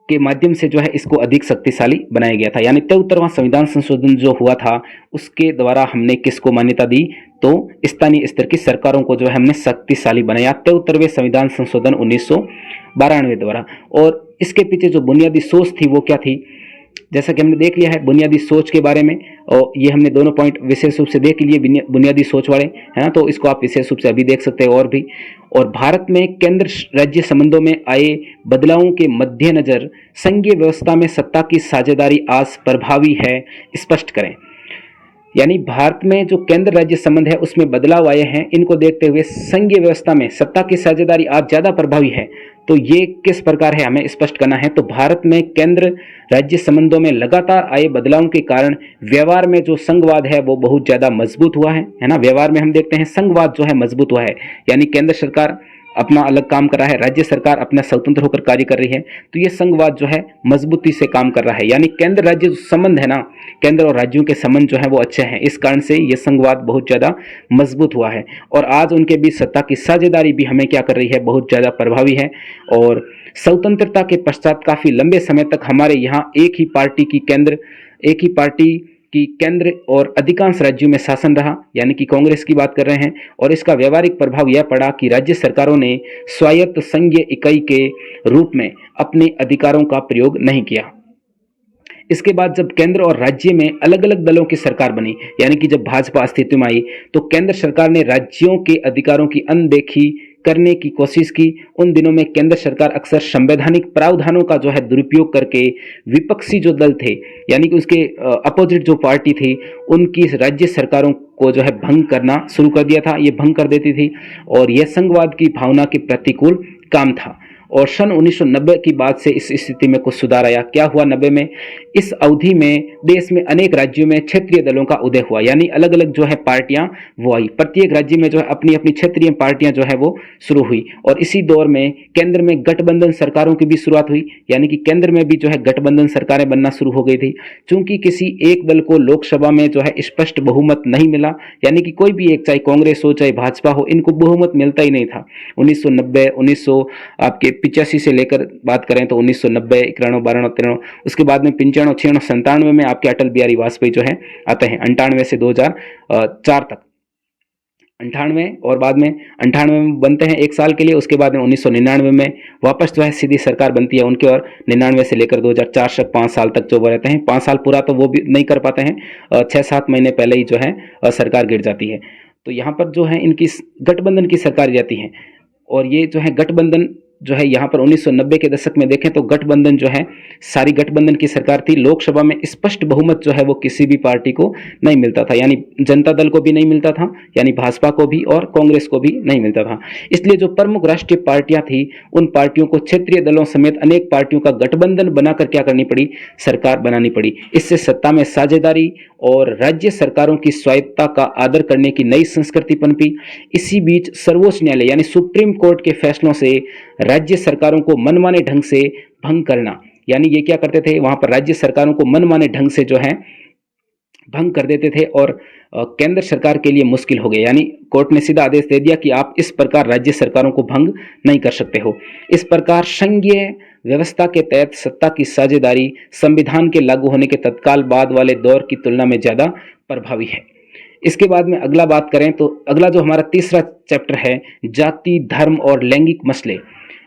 के माध्यम से जो है इसको अधिक शक्तिशाली बनाया गया था, यानी 73वां संविधान संशोधन जो हुआ था उसके द्वारा हमने किसको मान्यता दी, तो स्थानीय स्तर की सरकारों को जो है हमने शक्तिशाली बनाया, 73वें संविधान संशोधन 1992 द्वारा। और इसके पीछे जो बुनियादी सोच थी वो क्या थी, जैसा कि हमने देख लिया है बुनियादी सोच के बारे में, और ये हमने दोनों पॉइंट विशेष रूप से देख लिए बुनियादी सोच वाले, है ना, तो इसको आप विशेष रूप से अभी देख सकते हैं और भी। और भारत में केंद्र राज्य संबंधों में आए बदलावों के मद्देनजर संघीय व्यवस्था में सत्ता की साझेदारी आज प्रभावी है, स्पष्ट करें। यानी भारत में जो केंद्र राज्य संबंध है उसमें बदलाव आए हैं, इनको देखते हुए संघीय व्यवस्था में सत्ता की साझेदारी आज ज्यादा प्रभावी है, तो ये किस प्रकार है हमें स्पष्ट करना है। तो भारत में केंद्र राज्य संबंधों में लगातार आए बदलावों के कारण व्यवहार में जो संघवाद है वो बहुत ज्यादा मजबूत हुआ है ना, व्यवहार में हम देखते हैं संघवाद जो है मजबूत हुआ है, यानी केंद्र सरकार अपना अलग काम कर रहा है, राज्य सरकार अपना स्वतंत्र होकर कार्य कर रही है, तो ये संघवाद जो है मजबूती से काम कर रहा है, यानी केंद्र राज्य जो संबंध है ना, केंद्र और राज्यों के संबंध जो है वो अच्छे हैं, इस कारण से ये संघवाद बहुत ज्यादा मजबूत हुआ है। और आज उनके बीच सत्ता की साझेदारी भी हमें क्या कर रही है, बहुत ज्यादा प्रभावी है। और स्वतंत्रता के पश्चात काफी लंबे समय तक हमारे यहाँ एक ही पार्टी कि केंद्र और अधिकांश राज्यों में शासन रहा, यानी कि कांग्रेस की बात कर रहे हैं, और इसका व्यवहारिक प्रभाव यह पड़ा कि राज्य सरकारों ने स्वायत्त संघीय इकाई के रूप में अपने अधिकारों का प्रयोग नहीं किया। इसके बाद जब केंद्र और राज्य में अलग अलग दलों की सरकार बनी, यानी कि जब भाजपा अस्तित्व में आई, तो केंद्र सरकार ने राज्यों के अधिकारों की अनदेखी करने की कोशिश की। उन दिनों में केंद्र सरकार अक्सर संवैधानिक प्रावधानों का जो है दुरुपयोग करके विपक्षी जो दल थे, यानी कि उसके अपोजिट जो पार्टी थी, उनकी राज्य सरकारों को जो है भंग करना शुरू कर दिया था, ये भंग कर देती थी, और यह संघवाद की भावना के प्रतिकूल काम था। और सन 1990 की बाद से इस स्थिति में कुछ सुधार आया। क्या हुआ 90 में? इस अवधि में देश में अनेक राज्यों में क्षेत्रीय दलों का उदय हुआ, यानी अलग अलग जो है पार्टियां वो आई। प्रत्येक राज्य में जो है अपनी अपनी क्षेत्रीय पार्टियां जो है वो शुरू हुई, और इसी दौर में केंद्र में गठबंधन सरकारों की भी शुरुआत हुई, यानी कि केंद्र में भी जो है गठबंधन सरकारें बनना शुरू हो गई थी। चूंकि किसी एक दल को लोकसभा में जो है स्पष्ट बहुमत नहीं मिला, यानी कि कोई भी एक, चाहे कांग्रेस हो चाहे भाजपा हो, इनको बहुमत मिलता ही नहीं था। 1990, 1900 आपके 85 से लेकर बात करें तो 1990, 91, 92, 93, उसके बाद में 95, 96, 97 में आपके अटल बिहारी वाजपेयी जो है आते हैं, 98 से 2004 तक, 98, और बाद में 98 में बनते हैं एक साल के लिए। उसके बाद में 1999 में वापस जो है सीधी सरकार बनती है उनकी, और 99 से लेकर 2004 तक 5 साल तक जो वो रहते हैं। 5 साल पूरा तो वो भी नहीं कर पाते हैं, 6-7 महीने पहले ही जो है सरकार गिर जाती है। तो यहाँ पर जो है इनकी गठबंधन की सरकार जाती है, और ये जो है गठबंधन जो है यहाँ पर 1990 के दशक में देखें तो गठबंधन जो है सारी गठबंधन की सरकार थी। लोकसभा में स्पष्ट बहुमत जो है वो किसी भी पार्टी को नहीं मिलता था, यानी जनता दल को भी नहीं मिलता था, यानी भाजपा को भी, और कांग्रेस को भी नहीं मिलता था। इसलिए जो प्रमुख राष्ट्रीय पार्टियां थी, उन पार्टियों को क्षेत्रीय दलों समेत अनेक पार्टियों का गठबंधन बनाकर क्या करनी पड़ी? सरकार बनानी पड़ी। इससे सत्ता में साझेदारी और राज्य सरकारों की स्वायत्तता का आदर करने की नई संस्कृति पनपी। इसी बीच सर्वोच्च न्यायालय यानी सुप्रीम कोर्ट के फैसलों से राज्य सरकारों को मनमाने ढंग से भंग करना, यानी ये क्या करते थे, वहां पर राज्य सरकारों को मनमाने ढंग से जो है भंग कर देते थे, और केंद्र सरकार के लिए मुश्किल हो गया। यानी कोर्ट ने सीधा आदेश दे दिया कि आप इस प्रकार राज्य सरकारों को भंग नहीं कर सकते हो। इस प्रकार संघीय व्यवस्था के तहत सत्ता की साझेदारी संविधान के लागू होने के तत्काल बाद वाले दौर की तुलना में ज्यादा प्रभावी है। इसके बाद में अगला बात करें तो अगला जो हमारा तीसरा चैप्टर है, जाति, धर्म और लैंगिक मसले।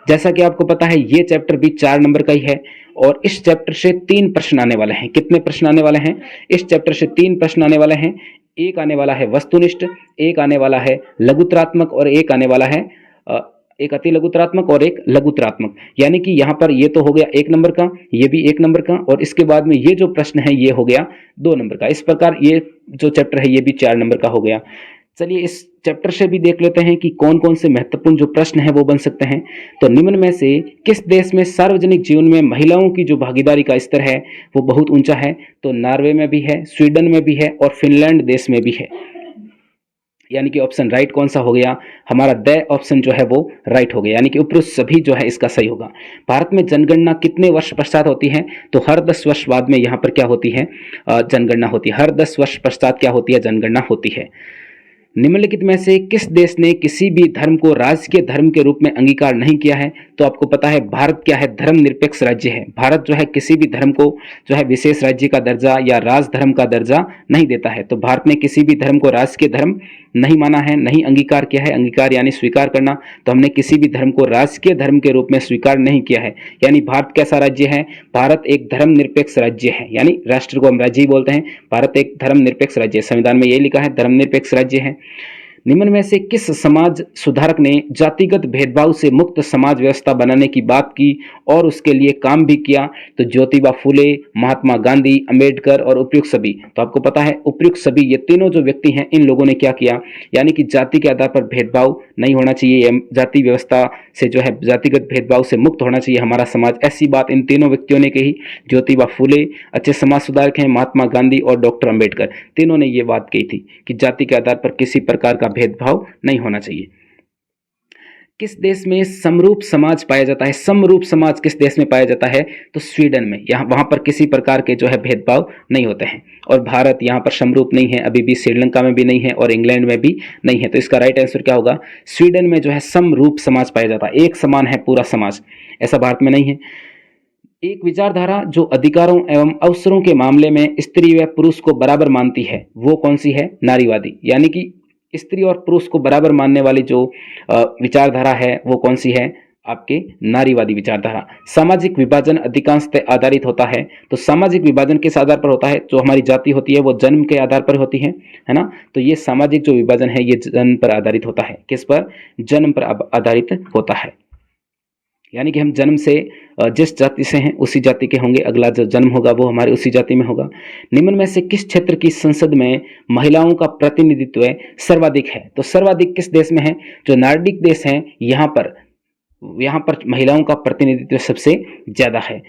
जैसा कि आपको पता है ये चैप्टर भी 4 नंबर का ही है, और इस चैप्टर से 3 प्रश्न आने वाले हैं। कितने प्रश्न आने वाले हैं? इस चैप्टर से 3 प्रश्न आने वाले हैं। एक आने वाला है वस्तुनिष्ठ, एक आने वाला है लघुतरात्मक, और एक आने वाला है एक अति लघुतरात्मक और एक लघुतरात्मक। यानी कि यहाँ पर ये तो हो गया 1 नंबर का, ये भी 1 नंबर का, और इसके बाद में ये जो प्रश्न है ये हो गया 2 नंबर का। इस प्रकार ये जो चैप्टर है ये भी 4 नंबर का हो गया। चलिए इस चैप्टर से भी देख लेते हैं कि कौन कौन से महत्वपूर्ण जो प्रश्न है वो बन सकते हैं। तो निम्न में से किस देश में सार्वजनिक जीवन में महिलाओं की जो भागीदारी का स्तर है वो बहुत ऊंचा है? तो नॉर्वे में भी है, स्वीडन में भी है, और फिनलैंड देश में भी है। यानी कि ऑप्शन राइट कौन सा हो गया? हमारा द ऑप्शन जो है वो राइट हो गया, यानी कि उपरोक्त सभी जो है इसका सही होगा। भारत में जनगणना कितने वर्ष पश्चात होती है? तो हर 10 वर्ष बाद में यहाँ पर क्या होती है? जनगणना होती है। हर 10 वर्ष पश्चात क्या होती है? जनगणना होती है। निम्नलिखित में से किस देश ने किसी भी धर्म को राजकीय धर्म के रूप में अंगीकार नहीं किया है? तो आपको पता है भारत क्या है? धर्मनिरपेक्ष राज्य है। भारत जो है किसी भी धर्म को जो है विशेष राज्य का दर्जा या राज धर्म का दर्जा नहीं देता है। तो भारत ने किसी भी धर्म को राजकीय धर्म नहीं माना है, नहीं अंगीकार किया है। अंगीकार यानी स्वीकार करना, तो हमने किसी भी धर्म को राजकीय धर्म के रूप में स्वीकार नहीं किया है। यानी भारत कैसा राज्य है? भारत एक धर्मनिरपेक्ष राज्य है, यानी राष्ट्र को हम राज्य ही बोलते हैं। भारत एक धर्मनिरपेक्ष राज्य है, संविधान में यही लिखा है धर्मनिरपेक्ष राज्य है। निम्न में से किस समाज सुधारक ने जातिगत भेदभाव से मुक्त समाज व्यवस्था बनाने की बात की और उसके लिए काम भी किया? तो ज्योतिबा फूले, महात्मा गांधी, अंबेडकर और उपयुक्त सभी। तो आपको पता है उपयुक्त सभी, ये तीनों जो व्यक्ति हैं इन लोगों ने क्या किया? यानी कि जाति के आधार पर भेदभाव नहीं होना चाहिए, जाति व्यवस्था से जो है जातिगत भेदभाव से मुक्त होना चाहिए हमारा समाज, ऐसी बात इन तीनों व्यक्तियों ने कही। ज्योतिबा फूले अच्छे समाज सुधारक हैं, महात्मा गांधी और डॉक्टर अंबेडकर, तीनों ने ये बात कही थी कि जाति के आधार पर किसी प्रकार का भेदभाव नहीं होना चाहिए। किस देश में समरूप समाज पाया जाता है? समरूप समाज किस देश में पाया जाता है? तो स्वीडन में। यहाँ वहां पर किसी प्रकार के जो है भेदभाव नहीं होते हैं। और भारत यहाँ पर समरूप नहीं है, अभी भी श्रीलंका में भी नहीं है और इंग्लैंड में भी नहीं है। तो इसका राइट आंसर क्या होगा? स्वीडन में जो है समरूप समाज पाया जाता है, एक समान है पूरा समाज, ऐसा भारत में नहीं है। एक विचारधारा जो अधिकारों एवं अवसरों के मामले में स्त्री व पुरुष को बराबर मानती है वो कौन सी है? नारीवादी। यानी कि स्त्री और पुरुष को बराबर मानने वाली जो विचारधारा है वो कौन सी है? आपके नारीवादी विचारधारा। सामाजिक विभाजन अधिकांशतः आधारित होता है, तो सामाजिक विभाजन किस आधार पर होता है? जो हमारी जाति होती है वो जन्म के आधार पर होती है ना। तो ये सामाजिक जो विभाजन है ये जन्म पर आधारित होता है। किस पर? जन्म पर आधारित होता है। यानी कि हम जन्म से जिस जाति से हैं उसी जाति के होंगे, अगला जो जन्म होगा वो हमारे उसी जाति में होगा। निम्न में से किस क्षेत्र की संसद में महिलाओं का प्रतिनिधित्व सर्वाधिक है? तो सर्वाधिक किस देश में है? जो नॉर्डिक देश हैं यहाँ पर महिलाओं का प्रतिनिधित्व सबसे ज्यादा है।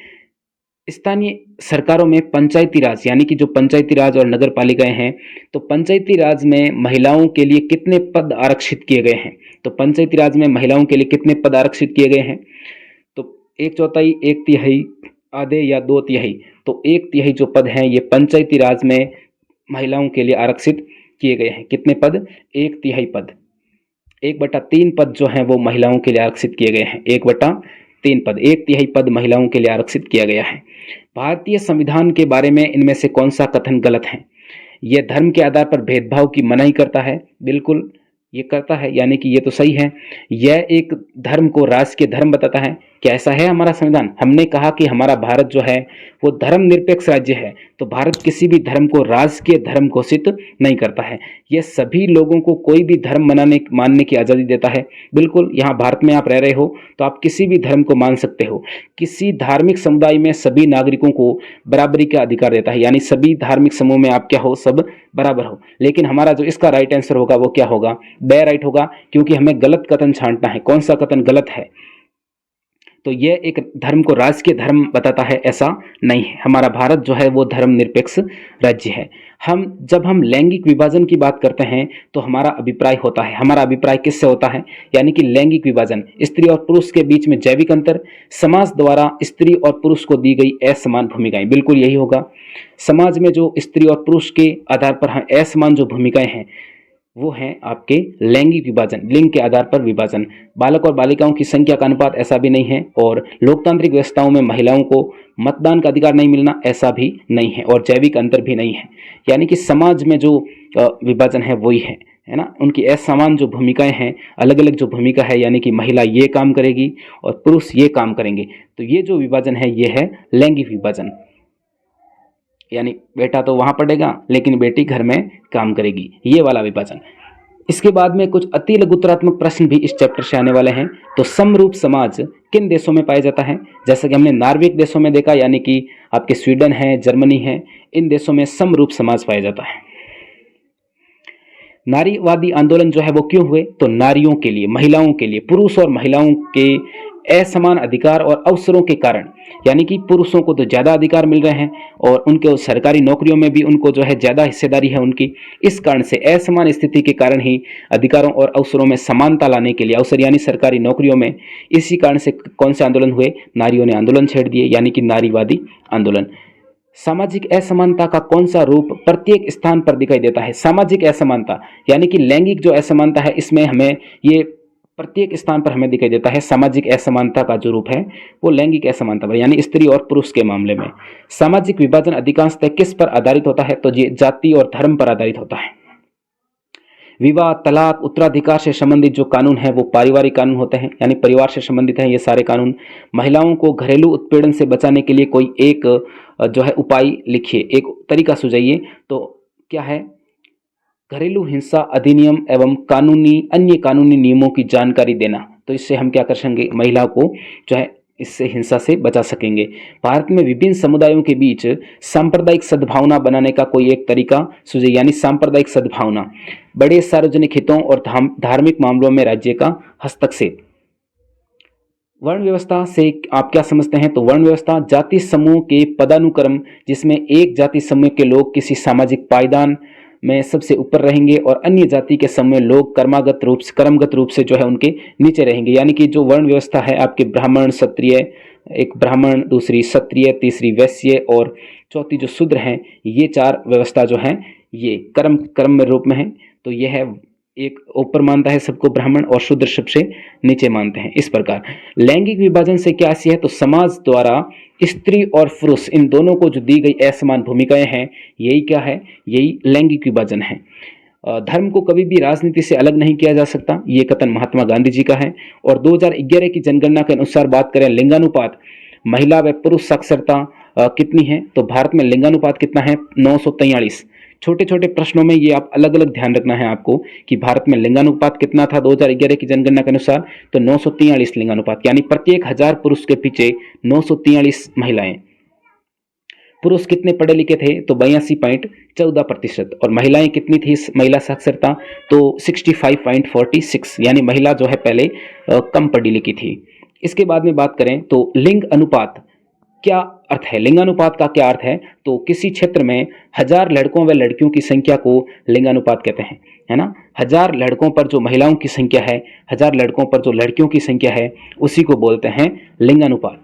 स्थानीय सरकारों में पंचायती राज, यानी कि जो पंचायती राज और नगर पालिकाएं हैं, तो पंचायती राज में महिलाओं के लिए कितने पद आरक्षित किए गए हैं? तो पंचायती राज में महिलाओं के लिए कितने पद आरक्षित किए गए हैं? तो 1/4, 1/3, आधे या 2/3। तो 1/3 जो पद हैं ये पंचायती राज में महिलाओं के लिए आरक्षित किए गए हैं। कितने पद? 1/3 पद। 1/3 पद जो हैं वो महिलाओं के लिए आरक्षित किए गए हैं। 1/3 पद, 1/3 पद महिलाओं के लिए आरक्षित किया गया है। भारतीय संविधान के बारे में इनमें से कौन सा कथन गलत है? यह धर्म के आधार पर भेदभाव की मनाही करता है। बिल्कुल ये करता है, यानी कि ये तो सही है। यह एक धर्म को राष्ट्र के धर्म बताता है। क्या ऐसा है हमारा संविधान? हमने कहा कि हमारा भारत जो है वो धर्मनिरपेक्ष राज्य है, तो भारत किसी भी धर्म को राष्ट्रीय धर्म घोषित नहीं करता है। यह सभी लोगों को कोई भी धर्म मानने की आज़ादी देता है। बिल्कुल, यहाँ भारत में आप रह रहे हो तो आप किसी भी धर्म को मान सकते हो। किसी धार्मिक समुदाय में सभी नागरिकों को बराबरी का अधिकार देता है, यानी सभी धार्मिक समूह में आप क्या हो? सब बराबर हो। लेकिन हमारा जो इसका राइट आंसर होगा वो क्या होगा? बे राइट होगा, क्योंकि हमें गलत कथन छांटना है। कौन सा कथन गलत है? तो यह एक धर्म को राष्ट्रीय धर्म बताता है, ऐसा नहीं है। हमारा भारत जो है वो धर्मनिरपेक्ष राज्य है। जब हम लैंगिक विभाजन की बात करते हैं तो हमारा अभिप्राय होता है, हमारा अभिप्राय किससे होता है? यानी कि लैंगिक विभाजन, स्त्री और पुरुष के बीच में जैविक अंतर, समाज द्वारा स्त्री और पुरुष को दी गई असमान भूमिकाएं। बिल्कुल यही होगा। समाज में जो स्त्री और पुरुष के आधार पर असमान जो भूमिकाएं हैं वो है आपके लैंगिक विभाजन, लिंग के आधार पर विभाजन। बालक और बालिकाओं की संख्या का अनुपात, ऐसा भी नहीं है। और लोकतांत्रिक व्यवस्थाओं में महिलाओं को मतदान का अधिकार नहीं मिलना, ऐसा भी नहीं है। और जैविक अंतर भी नहीं है। यानी कि समाज में जो विभाजन है वही है ना। उनकी असमान जो भूमिकाएं हैं, अलग अलग जो भूमिका है, यानी कि महिला ये काम करेगी और पुरुष ये काम करेंगे, तो ये जो विभाजन है ये है लैंगिक विभाजन। यानी बेटा तो वहां पढ़ेगा लेकिन बेटी घर में काम करेगी, ये वाला विभाजन। इसके बाद में कुछ अति लघुतरात्मक प्रश्न भी इस चैप्टर से आने वाले हैं। तो समरूप समाज किन देशों में पाया जाता है? जैसा कि हमने नॉर्वे देशों में देखा, यानी कि आपके स्वीडन है, जर्मनी है, इन देशों में समरूप समाज पाया जाता है। नारीवादी आंदोलन जो है वो क्यों हुए? तो नारियों के लिए, महिलाओं के लिए, पुरुष और महिलाओं के असमान अधिकार और अवसरों के कारण, यानी कि पुरुषों को तो ज़्यादा अधिकार मिल रहे हैं और उनके सरकारी नौकरियों में भी उनको जो है ज़्यादा हिस्सेदारी है उनकी। इस कारण से असमान स्थिति के कारण ही अधिकारों और अवसरों में समानता लाने के लिए, अवसर यानी सरकारी नौकरियों में, इसी कारण से कौन से आंदोलन हुए? नारियों ने आंदोलन छेड़ दिए, यानी कि नारीवादी आंदोलन। सामाजिक असमानता का कौन सा रूप प्रत्येक स्थान पर दिखाई देता है? सामाजिक असमानता यानी कि लैंगिक जो असमानता है, इसमें हमें ये प्रत्येक स्थान पर हमें दिखाई देता है। सामाजिक असमानता का जो रूप है वो लैंगिक असमानता पर, यानी स्त्री और पुरुष के मामले में। सामाजिक विभाजन अधिकांशतः किस पर आधारित होता है? तो ये जाति और धर्म पर आधारित होता है। विवाह, तलाक, उत्तराधिकार से संबंधित जो कानून है वो पारिवारिक कानून होते हैं, यानी परिवार से संबंधित हैं ये सारे कानून। महिलाओं को घरेलू उत्पीड़न से बचाने के लिए कोई एक जो है उपाय लिखिए, एक तरीका सुझाइए। तो क्या है? घरेलू हिंसा अधिनियम एवं अन्य कानूनी नियमों की जानकारी देना। तो इससे हम क्या कर सकेंगे? महिला को जो है इससे हिंसा से बचा सकेंगे। भारत में विभिन्न समुदायों के बीच सांप्रदायिक सद्भावना बनाने का कोई एक तरीका सुझाइए, यानी सांप्रदायिक सद्भावना। बड़े सार्वजनिक हितों और धार्मिक मामलों में राज्य का हस्तक्षेप। वर्ण व्यवस्था से आप क्या समझते हैं? तो वर्ण व्यवस्था जाति समूह के पदानुक्रम, जिसमें एक जाति समूह के लोग किसी सामाजिक पायदान में सबसे ऊपर रहेंगे और अन्य जाति के समूह लोग क्रमगत रूप से जो है उनके नीचे रहेंगे। यानी कि जो वर्ण व्यवस्था है आपके ब्राह्मण, क्षत्रिय, एक ब्राह्मण, दूसरी क्षत्रिय, तीसरी वैश्य और चौथी जो शूद्र हैं, ये चार व्यवस्था जो है ये क्रम में रूप में है। तो यह है एक ऊपर मानता है सबको ब्राह्मण और शूद्र सबसे नीचे मानते हैं। इस प्रकार लैंगिक विभाजन से क्या आशय है, तो समाज द्वारा स्त्री और पुरुष इन दोनों को जो दी गई असमान भूमिकाएं हैं, यही क्या है, यही लैंगिक विभाजन है। धर्म को कभी भी राजनीति से अलग नहीं किया जा सकता, ये कथन महात्मा गांधी जी का है। और 2011 की जनगणना के अनुसार बात करें लिंगानुपात, महिला व पुरुष साक्षरता कितनी है, तो भारत में लिंगानुपात कितना है, 943। छोटे छोटे प्रश्नों में ये आप अलग अलग ध्यान रखना है आपको कि भारत में लिंगानुपात कितना था 2011 की जनगणना के अनुसार, तो 943 लिंगानुपात, यानी प्रत्येक 1000 पुरुष के पीछे 943 महिलाएं। पुरुष कितने पढ़े लिखे थे, तो 82.14%। और महिलाएं कितनी थी महिला साक्षरता, तो 65.46, यानी महिला जो है पहले कम पढ़ी लिखी थी। इसके बाद में बात करें तो लिंग अनुपात क्या अर्थ है, लिंगानुपात का क्या अर्थ है, तो किसी क्षेत्र में 1000 लड़कों व लड़कियों की संख्या को लिंगानुपात कहते हैं, है ना। 1000 लड़कों पर जो महिलाओं की संख्या है, 1000 लड़कों पर जो लड़कियों की संख्या है, उसी को बोलते हैं लिंगानुपात।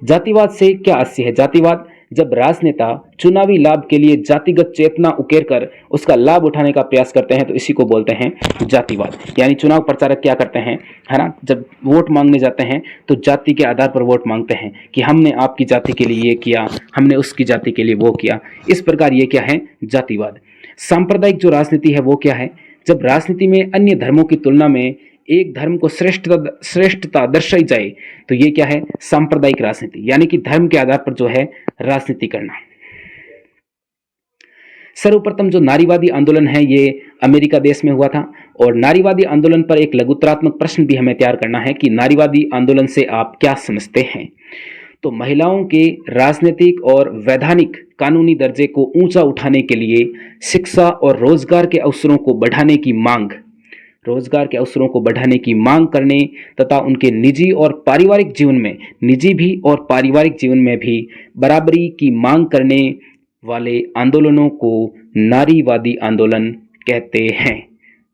जातिवाद से क्या आशय है, जातिवाद जब राजनेता चुनावी लाभ के लिए जातिगत चेतना उकेरकर उसका लाभ उठाने का प्रयास करते हैं, तो इसी को बोलते हैं जातिवाद। यानी चुनाव प्रचारक क्या करते हैं, है ना, जब वोट मांगने जाते हैं तो जाति के आधार पर वोट मांगते हैं कि हमने आपकी जाति के लिए ये किया, हमने उसकी जाति के लिए वो किया। इस प्रकार ये क्या है, जातिवाद। सांप्रदायिक जो राजनीति है वो क्या है, जब राजनीति में अन्य धर्मों की तुलना में एक धर्म को श्रेष्ठता दर्शाई जाए, तो ये क्या है, सांप्रदायिक राजनीति, यानी कि धर्म के आधार पर जो है राजनीति करना। सर्वप्रथम जो नारीवादी आंदोलन है ये अमेरिका देश में हुआ था। और नारीवादी आंदोलन पर एक लघुत्रात्मक प्रश्न भी हमें तैयार करना है कि नारीवादी आंदोलन से आप क्या समझते हैं। तो महिलाओं के राजनीतिक और वैधानिक कानूनी दर्जे को ऊंचा उठाने के लिए शिक्षा और रोजगार के अवसरों को बढ़ाने की मांग, रोजगार के अवसरों को बढ़ाने की मांग करने तथा उनके निजी और पारिवारिक जीवन में, निजी भी और पारिवारिक जीवन में भी बराबरी की मांग करने वाले आंदोलनों को नारीवादी आंदोलन कहते हैं।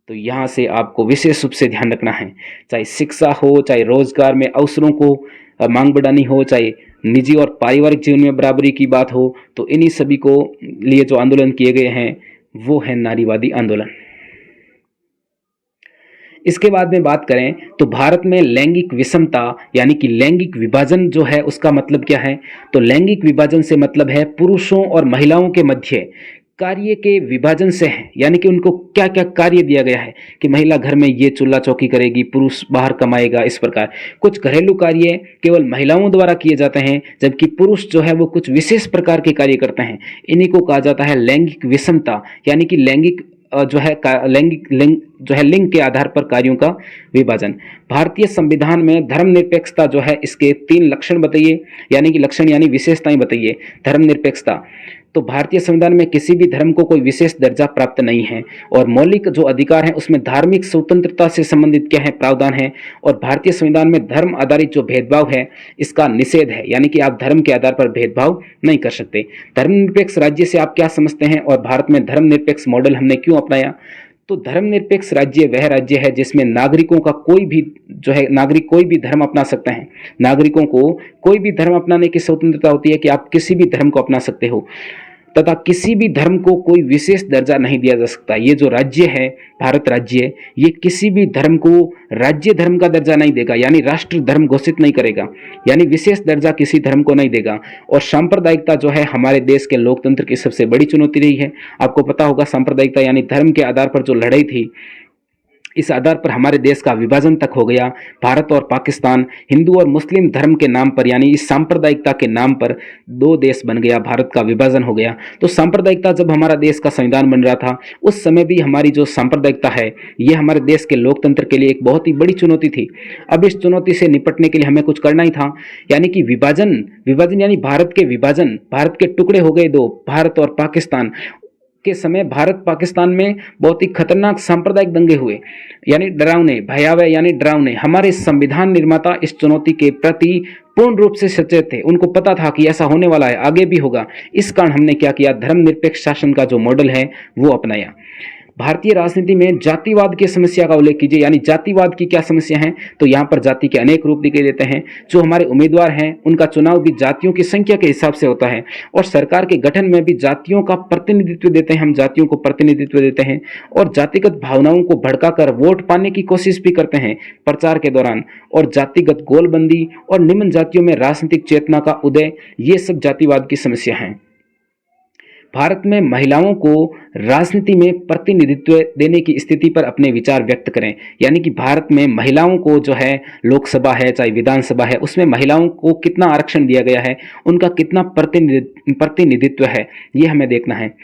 तो यहाँ से आपको विशेष रूप से ध्यान रखना है, चाहे शिक्षा हो, चाहे रोजगार में अवसरों को मांग बढ़ानी हो, चाहे निजी और पारिवारिक जीवन में बराबरी की बात हो, तो इन्हीं सभी को लिए जो आंदोलन किए गए हैं वो है नारीवादी आंदोलन। इसके बाद में बात करें तो भारत में लैंगिक विषमता यानी कि लैंगिक विभाजन जो है उसका मतलब क्या है, तो लैंगिक विभाजन से मतलब है पुरुषों और महिलाओं के मध्य कार्य के विभाजन से है, यानी कि उनको क्या क्या कार्य दिया गया है कि महिला घर में ये चूल्हा चौकी करेगी, पुरुष बाहर कमाएगा। इस प्रकार कुछ घरेलू कार्य केवल महिलाओं द्वारा किए जाते हैं, जबकि पुरुष जो है वो कुछ विशेष प्रकार के कार्य करते हैं। इन्हीं को कहा जाता है लैंगिक विषमता, यानी कि लैंगिक जो है लिंग के आधार पर कार्यों का विभाजन। भारतीय संविधान में धर्मनिरपेक्षता जो है इसके 3 लक्षण बताइए, यानी कि लक्षण यानी विशेषताएं बताइए। धर्मनिरपेक्षता, तो भारतीय संविधान में किसी भी धर्म को कोई विशेष दर्जा प्राप्त नहीं है। और मौलिक जो अधिकार है उसमें धार्मिक स्वतंत्रता से संबंधित क्या है, प्रावधान है। और भारतीय संविधान में धर्म आधारित जो भेदभाव है इसका निषेध है, यानी कि आप धर्म के आधार पर भेदभाव नहीं कर सकते। धर्मनिरपेक्ष राज्य से आप क्या समझते हैं और भारत में धर्मनिरपेक्ष मॉडल हमने क्यों अपनाया, तो धर्मनिरपेक्ष राज्य वह राज्य है जिसमें नागरिकों का कोई भी जो है, नागरिक कोई भी धर्म अपना सकते हैं। नागरिकों को कोई भी धर्म अपनाने की स्वतंत्रता होती है कि आप किसी भी धर्म को अपना सकते हो, तथा किसी भी धर्म को कोई विशेष दर्जा नहीं दिया जा सकता। ये जो राज्य है, भारत राज्य, ये किसी भी धर्म को राज्य धर्म का दर्जा नहीं देगा, यानी राष्ट्र धर्म घोषित नहीं करेगा, यानी विशेष दर्जा किसी धर्म को नहीं देगा। और सांप्रदायिकता जो है हमारे देश के लोकतंत्र की सबसे बड़ी चुनौती रही है। आपको पता होगा सांप्रदायिकता यानी धर्म के आधार पर जो लड़ाई थी, इस आधार पर हमारे देश का विभाजन तक हो गया। भारत और पाकिस्तान हिंदू और मुस्लिम धर्म के नाम पर, यानी इस सांप्रदायिकता के नाम पर 2 देश बन गया, भारत का विभाजन हो गया। तो सांप्रदायिकता जब हमारा देश का संविधान बन रहा था उस समय भी हमारी जो सांप्रदायिकता है ये हमारे देश के लोकतंत्र के लिए एक बहुत ही बड़ी चुनौती थी। अब इस चुनौती से निपटने के लिए हमें कुछ करना ही था, यानी कि विभाजन यानी भारत के विभाजन, भारत के टुकड़े हो गए 2, भारत और पाकिस्तान के समय भारत पाकिस्तान में बहुत ही खतरनाक सांप्रदायिक दंगे हुए, यानी डरावने, भयावह यानी डरावने। हमारे संविधान निर्माता इस चुनौती के प्रति पूर्ण रूप से सचेत थे, उनको पता था कि ऐसा होने वाला है, आगे भी होगा। इस कारण हमने क्या किया, धर्मनिरपेक्ष शासन का जो मॉडल है वो अपनाया। भारतीय राजनीति में जातिवाद की समस्या का उल्लेख कीजिए, यानी जातिवाद की क्या समस्या है। तो यहाँ पर जाति के अनेक रूप दिखाई देते हैं। जो हमारे उम्मीदवार हैं उनका चुनाव भी जातियों की संख्या के हिसाब से होता है, और सरकार के गठन में भी जातियों का प्रतिनिधित्व देते हैं, हम जातियों को प्रतिनिधित्व देते हैं, और जातिगत भावनाओं को भड़काकर वोट पाने की कोशिश भी करते हैं प्रचार के दौरान। और जातिगत गोलबंदी और निम्न जातियों में राजनीतिक चेतना का उदय, ये सब जातिवाद की समस्या है। भारत में महिलाओं को राजनीति में प्रतिनिधित्व देने की स्थिति पर अपने विचार व्यक्त करें, यानी कि भारत में महिलाओं को जो है लोकसभा है चाहे विधानसभा है उसमें महिलाओं को कितना आरक्षण दिया गया है, उनका कितना प्रतिनिधित्व है, ये हमें देखना है।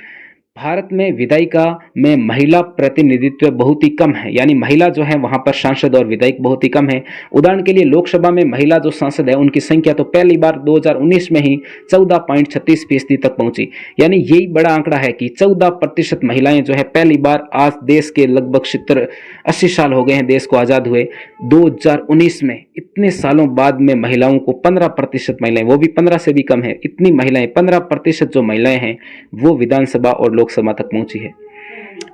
भारत में विधायिका में महिला प्रतिनिधित्व बहुत ही कम है, यानी महिला जो है वहां पर सांसद और विधायक बहुत ही कम है। उदाहरण के लिए लोकसभा में महिला जो सांसद है उनकी संख्या तो पहली बार 2019 में ही 14.36% तक पहुंची, यानी यही बड़ा आंकड़ा है कि 14% महिलाएं जो है पहली बार, आज देश के लगभग 70-80 साल हो गए हैं देश को आजाद हुए, 2019 में इतने सालों बाद में महिलाओं को 15% महिलाएं, वो भी 15 से भी कम है, इतनी महिलाएं 15% जो महिलाएं हैं वो विधानसभा और लोकसभा तक पहुंची है।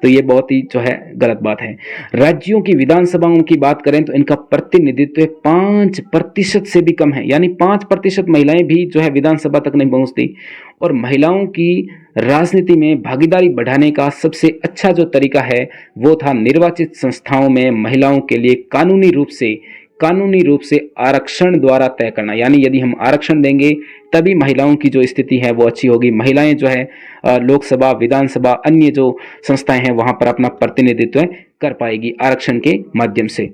तो ये बहुत ही जो है गलत बात है। राज्यों की विधानसभाओं की बात करें तो इनका प्रतिनिधित्व 5% से भी कम है, यानी 5% महिलाएं भी जो है विधानसभा तक नहीं पहुंचती। और महिलाओं की राजनीति में भागीदारी बढ़ाने का सबसे अच्छा जो तरीका है वो था निर्वाचित संस्थाओं में महिलाओं के लिए कानूनी रूप से आरक्षण द्वारा तय करना, यानी यदि हम आरक्षण देंगे तभी महिलाओं की जो स्थिति है वो अच्छी होगी। महिलाएं जो है लोकसभा, विधानसभा, अन्य जो संस्थाएं हैं वहां पर अपना प्रतिनिधित्व कर पाएगी आरक्षण के माध्यम से।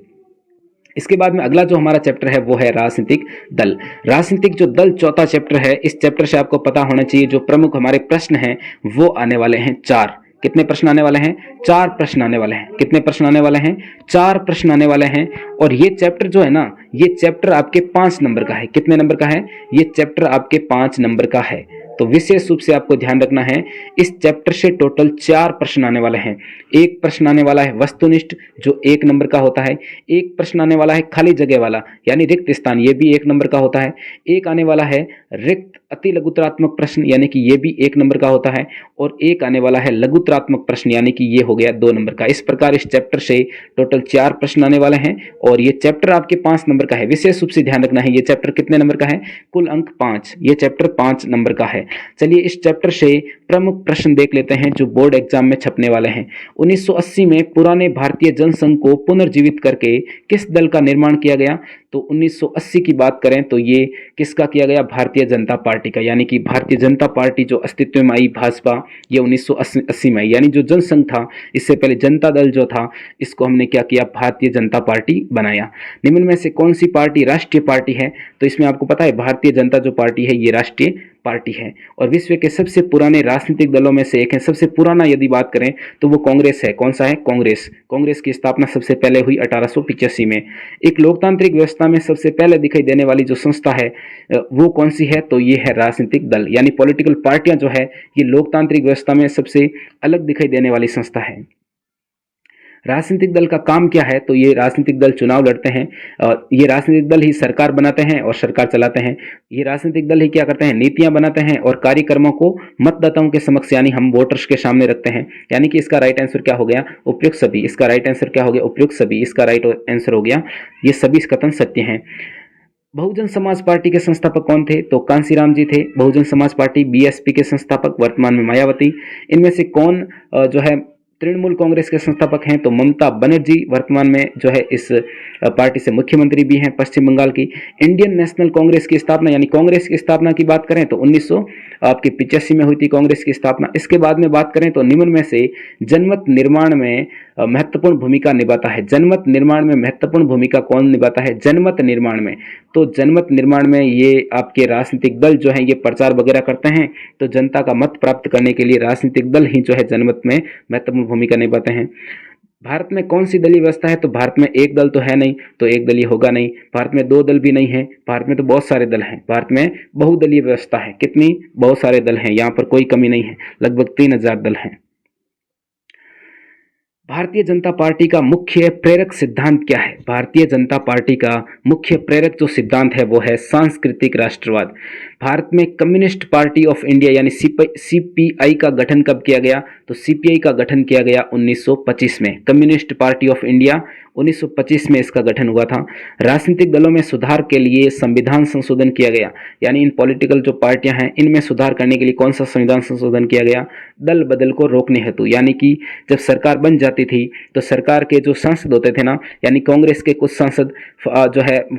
इसके बाद में अगला जो हमारा चैप्टर है वो है राजनीतिक दल। राजनीतिक जो दल चौथा चैप्टर है, इस चैप्टर से आपको पता होना चाहिए जो प्रमुख हमारे प्रश्न हैं वो आने वाले हैं 4। कितने प्रश्न आने वाले हैं? 4 प्रश्न आने वाले हैं। कितने प्रश्न आने वाले हैं? 4 प्रश्न आने वाले हैं। और ये चैप्टर जो है ना, ये चैप्टर आपके 5 नंबर का है। कितने नंबर का है? ये चैप्टर आपके 5 नंबर का है। तो विशेष रूप से आपको ध्यान रखना है, इस चैप्टर से टोटल 4 प्रश्न आने वाले हैं। एक प्रश्न आने वाला है वस्तुनिष्ठ जो 1 नंबर का होता है। एक प्रश्न आने वाला है खाली जगह वाला यानी रिक्त स्थान, ये भी 1 नंबर का होता है। एक आने वाला है रिक्त अति लघुतरात्मक प्रश्न, यानी कि ये भी 1 नंबर का होता है। और एक आने वाला है लघुतरात्मक प्रश्न, यानी कि ये हो गया 2 नंबर का। इस प्रकार इस चैप्टर से टोटल 4 प्रश्न आने वाले हैं और ये चैप्टर आपके 5 नंबर का है। विशेष रूप से ध्यान रखना है, ये चैप्टर कितने नंबर का है? कुल अंक 5। ये चैप्टर 5 नंबर का है। चलिए इस चैप्टर से प्रमुख प्रश्न देख लेते हैं जो बोर्ड एग्जाम में छपने वाले हैं। 1980 में पुराने भारतीय जनसंघ को पुनर्जीवित करके किस दल का निर्माण किया गया? तो 1980 की बात करें तो ये किसका किया गया? भारतीय जनता पार्टी का, यानी कि भारतीय जनता पार्टी जो अस्तित्व में आई भाजपा, ये 1980 में आई। यानी जो जनसंघ था, इससे पहले जनता दल जो था, इसको हमने क्या किया? भारतीय जनता पार्टी बनाया। निम्न में से कौन सी पार्टी राष्ट्रीय पार्टी है? तो इसमें आपको पता है भारतीय जनता जो पार्टी है ये राष्ट्रीय पार्टी है और विश्व के सबसे पुराने राजनीतिक दलों में से एक है। सबसे पुराना यदि बात करें तो वो कांग्रेस है। कौन सा है? कांग्रेस। कांग्रेस की स्थापना सबसे पहले हुई 1885 में। एक लोकतांत्रिक व्यवस्था में सबसे पहले दिखाई देने वाली जो संस्था है वो कौन सी है? तो ये है राजनीतिक दल, यानी पॉलिटिकल पार्टियां जो है ये लोकतांत्रिक व्यवस्था में सबसे अलग दिखाई देने वाली संस्था है। राजनीतिक दल का काम क्या है? तो ये राजनीतिक दल चुनाव लड़ते हैं, ये राजनीतिक दल ही सरकार बनाते हैं और सरकार चलाते हैं। ये राजनीतिक दल ही क्या करते हैं? नीतियां बनाते हैं और कार्यक्रमों को मतदाताओं के समक्ष यानी हम वोटर्स के सामने रखते हैं। यानी कि इसका राइट आंसर क्या हो गया? उपयुक्त सभी। इसका राइट आंसर क्या हो गया? उपयुक्त सभी। इसका राइट आंसर हो गया ये सभी कथन सत्य हैं। बहुजन समाज पार्टी के संस्थापक कौन थे? तो कांसीराम जी थे। बहुजन समाज पार्टी बीएसपी के संस्थापक, वर्तमान में मायावती। इनमें से कौन जो है तृणमूल कांग्रेस के संस्थापक हैं? तो ममता बनर्जी वर्तमान में जो है इस पार्टी से मुख्यमंत्री भी हैं पश्चिम बंगाल की। इंडियन नेशनल कांग्रेस की स्थापना यानी कांग्रेस की स्थापना की बात करें तो 1985 में हुई थी कांग्रेस की स्थापना। इसके बाद में बात करें तो निम्न में से जनमत निर्माण में महत्वपूर्ण भूमिका निभाता है। जनमत निर्माण में महत्वपूर्ण भूमिका कौन निभाता है? जनमत निर्माण में। तो जनमत निर्माण में ये आपके राजनीतिक दल जो है ये प्रचार वगैरह करते हैं, तो जनता का मत प्राप्त करने के लिए राजनीतिक दल ही जो है जनमत में महत्वपूर्ण भूमिका निभाते हैं। भारत में कौन सी दलीय व्यवस्था है? तो भारत में एक दल तो है नहीं, तो एक दलीय होगा नहीं। भारत में 2 दल भी नहीं है, भारत में तो बहुत सारे दल हैं। भारत में बहुदलीय व्यवस्था है। कितनी? बहुत सारे दल हैं, यहाँ पर कोई कमी नहीं है, लगभग 3000 दल हैं। भारतीय जनता पार्टी का मुख्य प्रेरक सिद्धांत क्या है? भारतीय जनता पार्टी का मुख्य प्रेरक जो सिद्धांत है वो है सांस्कृतिक राष्ट्रवाद। भारत में कम्युनिस्ट पार्टी ऑफ इंडिया यानी सीपीआई का गठन कब किया गया? तो सीपीआई का गठन किया गया 1925 में। कम्युनिस्ट पार्टी ऑफ इंडिया 1925 में इसका गठन हुआ था। राजनीतिक दलों में सुधार के लिए संविधान संशोधन किया गया, यानी इन पॉलिटिकल जो पार्टियां हैं इनमें सुधार करने के लिए कौन सा संविधान संशोधन किया गया? दल बदल को रोकने हेतु, यानी कि जब सरकार बन जाती थी तो सरकार के जो सांसद होते थे ना, यानी कांग्रेस के कुछ सांसद जो है